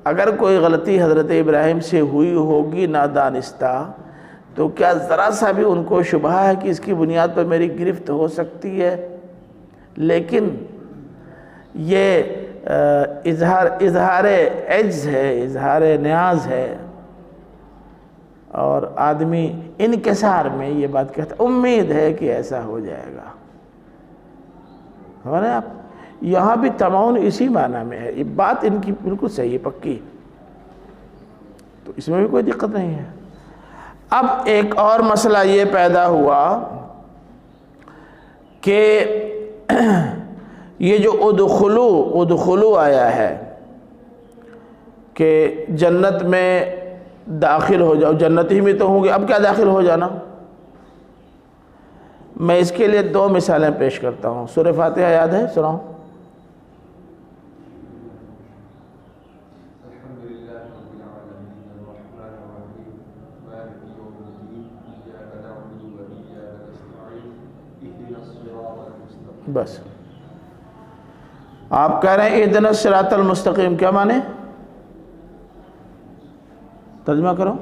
[SPEAKER 1] اگر کوئی غلطی حضرت ابراہیم سے ہوئی ہوگی نادانستہ تو کیا ذرا سا بھی ان کو شبہ ہے کہ اس کی بنیاد پر میری گرفت ہو سکتی ہے؟ لیکن یہ اظہار عجز ہے، اظہار نیاز ہے، اور آدمی انکسار میں یہ بات کہتا ہے امید ہے کہ ایسا ہو جائے گا۔ ہمارے آپ یہاں بھی تمعن اسی معنی میں ہے، یہ بات ان کی بالکل صحیح ہے، پکی، تو اس میں بھی کوئی دقت نہیں ہے۔ اب ایک اور مسئلہ یہ پیدا ہوا کہ یہ جو ادخلو آیا ہے کہ جنت میں داخل ہو جاؤ، جنت ہی میں تو ہوں گے، اب کیا داخل ہو جانا؟ میں اس کے لیے 2 مثالیں پیش کرتا ہوں. سورہ فاتحہ یاد ہے؟ سناؤ. بس آپ کہہ رہے ہیں اہدنا الصراط المستقیم، کیا مانے؟ ترجمہ کرو.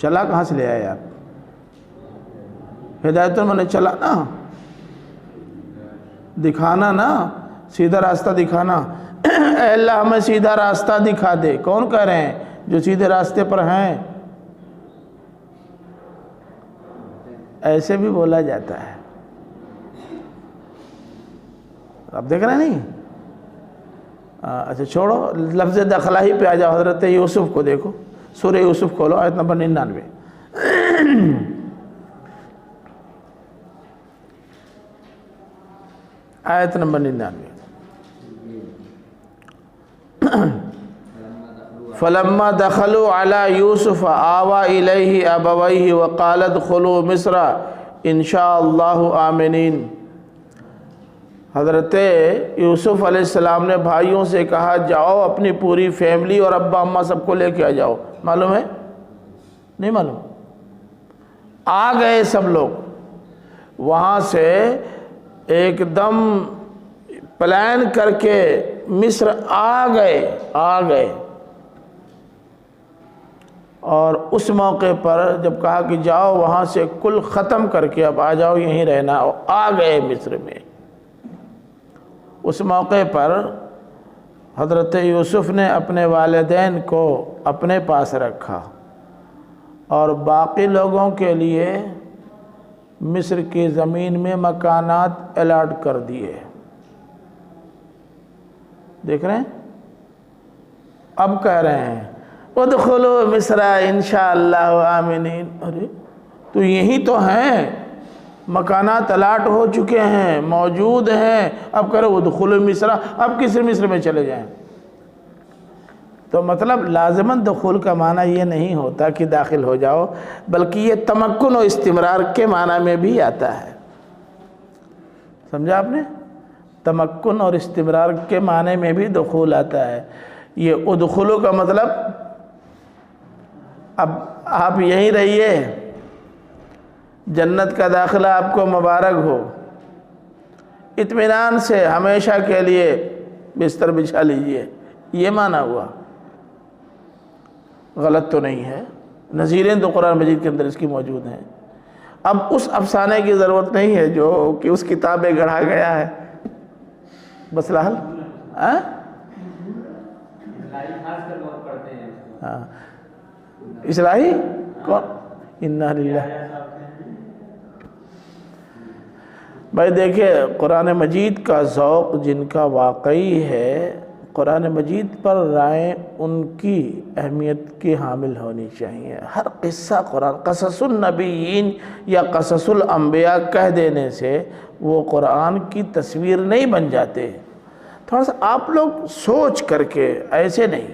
[SPEAKER 1] چلا کہاں سے لے آئے آپ؟ ہدایت میں چلا نا، دکھانا نا، سیدھا راستہ دکھانا. اے اللہ ہمیں سیدھا راستہ دکھا دے. کون کہہ رہے ہیں؟ جو سیدھے راستے پر ہیں. ایسے بھی بولا جاتا ہے. آپ دیکھ رہے ہیں نہیں؟ اچھا چھوڑو، لفظ داخلہ ہی پہ آ جاؤ. حضرت یوسف کو دیکھو، سورہ یوسف کھولو، آیت نمبر 99. آیت نمبر 99. فلما دخلوا على يوسف آوى إليه أبويه وقال ادخلوا مصر إن شاء الله آمنين. حضرت یوسف علیہ السلام نے بھائیوں سے کہا جاؤ اپنی پوری فیملی اور ابا اماں سب کو لے کے آ جاؤ. معلوم ہے؟ نہیں معلوم؟ آ گئے سب لوگ وہاں سے، ایک دم پلان کر کے مصر آ گئے. اور اس موقع پر جب کہا کہ جاؤ وہاں سے کل ختم کر کے اب آ جاؤ یہیں رہنا، آ گئے مصر میں. اس موقع پر حضرت یوسف نے اپنے والدین کو اپنے پاس رکھا اور باقی لوگوں کے لیے مصر کی زمین میں مکانات الاٹ کر دیے. دیکھ رہے ہیں؟ اب کہہ رہے ہیں ادخلوا مصر انشاءاللہ آمنین. ارے تو یہی تو ہیں، مکانات الاٹ ہو چکے ہیں، موجود ہیں. اب کرو ادخلوا مصر، اب کس مصر میں چلے جائیں. تو مطلب لازماً دخول کا معنی یہ نہیں ہوتا کہ داخل ہو جاؤ، بلکہ یہ تمکن و استمرار کے معنی میں بھی آتا ہے. سمجھا آپ نے؟ تمکن اور استمرار کے معنی میں بھی دخول آتا ہے. یہ ادخلوا کا مطلب اب آپ یہیں رہیے، جنت کا داخلہ آپ کو مبارک ہو، اطمینان سے ہمیشہ کے لیے بستر بچھا لیجئے، یہ معنی ہوا. غلط تو نہیں ہے، نظیریں تو قرآن مجید کے اندر اس کی موجود ہیں. اب اس افسانے کی ضرورت نہیں ہے جو کہ اس کتاب میں گڑھا گیا ہے. بس لحل ہاں اصلاحی کون؟ انا للہ. بھائی دیکھیں، قرآن مجید کا ذوق جن کا واقعی ہے، قرآن مجید پر رائے ان کی اہمیت کی حامل ہونی چاہیے. ہر قصہ قرآن قصص النبیین یا قصص الانبیاء کہہ دینے سے وہ قرآن کی تصویر نہیں بن جاتے. تھوڑا سا آپ لوگ سوچ کر کے، ایسے نہیں.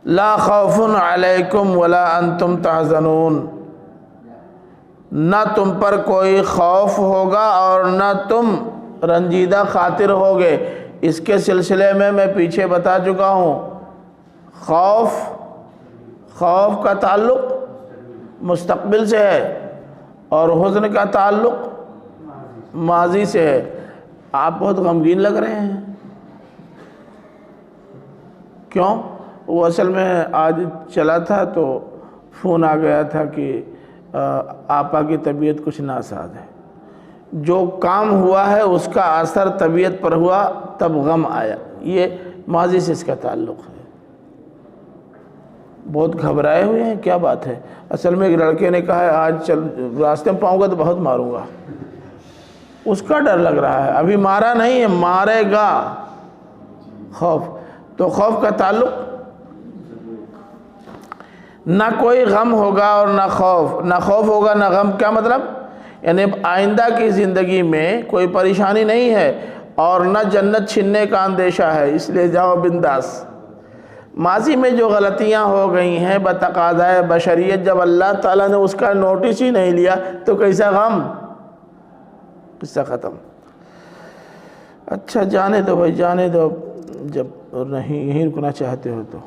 [SPEAKER 1] لا خوف علیکم ولا انتم تحزنون. نہ تم پر کوئی خوف ہوگا اور نہ تم رنجیدہ خاطر ہوگے. اس کے سلسلے میں پیچھے بتا چکا ہوں. خوف کا تعلق مستقبل سے ہے اور حزن کا تعلق ماضی سے ہے. آپ بہت غمگین لگ رہے ہیں. کیوں؟ وہ اصل میں آج چلا تھا تو فون آ گیا تھا کہ آپا کی طبیعت کچھ ناساز ہے. جو کام ہوا ہے اس کا اثر طبیعت پر ہوا، تب غم آیا. یہ ماضی سے اس کا تعلق ہے. بہت گھبرائے ہوئے ہیں، کیا بات ہے؟ اصل میں ایک لڑکے نے کہا ہے آج راستے میں پاؤں گا تو بہت ماروں گا. اس کا ڈر لگ رہا ہے. ابھی مارا نہیں ہے، مارے گا. خوف تو خوف کا تعلق نہ کوئی غم ہوگا اور نہ خوف ہوگا نہ غم. کیا مطلب؟ یعنی آئندہ کی زندگی میں کوئی پریشانی نہیں ہے اور نہ جنت چھننے کا اندیشہ ہے، اس لیے جاؤ بنداس. ماضی میں جو غلطیاں ہو گئی ہیں بتقاضائے بشریت، جب اللہ تعالیٰ نے اس کا نوٹس ہی نہیں لیا تو کیسا غم، قصہ ختم۔ اچھا جانے دو بھائی، جانے دو، جب نہیں یہیں رکنا چاہتے ہو تو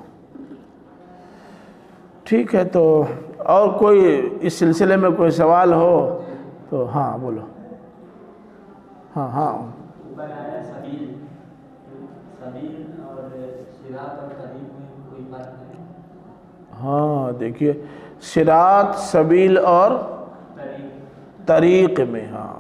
[SPEAKER 1] ٹھیک ہے۔ تو اور کوئی اس سلسلے میں کوئی سوال ہو تو ہاں بولو۔ ہاں
[SPEAKER 2] اوپر آیا سبیل، سبیل اور صراط اور طریق میں کوئی فرق ہے؟
[SPEAKER 1] ہاں دیکھیے، صراط، سبیل اور طریق میں، ہاں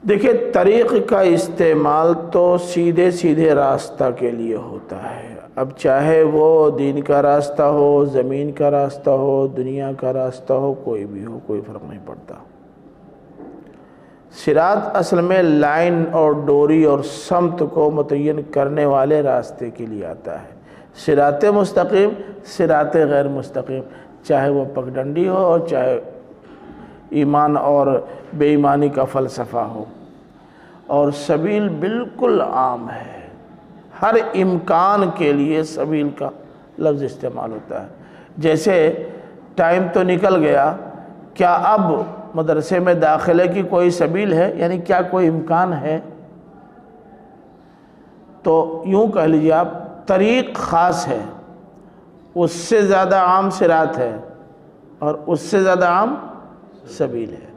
[SPEAKER 1] دیکھیے طریق کا استعمال تو سیدھے سیدھے راستہ کے لیے ہوتا ہے، اب چاہے وہ دین کا راستہ ہو، زمین کا راستہ ہو، دنیا کا راستہ ہو، کوئی بھی ہو، کوئی فرق نہیں پڑتا۔ صراط اصل میں لائن اور ڈوری اور سمت کو متعین کرنے والے راستے کے لیے آتا ہے۔ صراط مستقیم، صراط غیر مستقیم، چاہے وہ پگڈنڈی ہو اور چاہے ایمان اور بے ایمانی کا فلسفہ ہو۔ اور سبیل بالکل عام ہے، ہر امکان کے لیے سبیل کا لفظ استعمال ہوتا ہے۔ جیسے ٹائم تو نکل گیا، کیا اب مدرسے میں داخلے کی کوئی سبیل ہے، یعنی کیا کوئی امکان ہے؟ تو یوں کہہ لیجیے آپ، طریق خاص ہے، اس سے زیادہ عام صراط ہے اور اس سے زیادہ عام سبیل ہے۔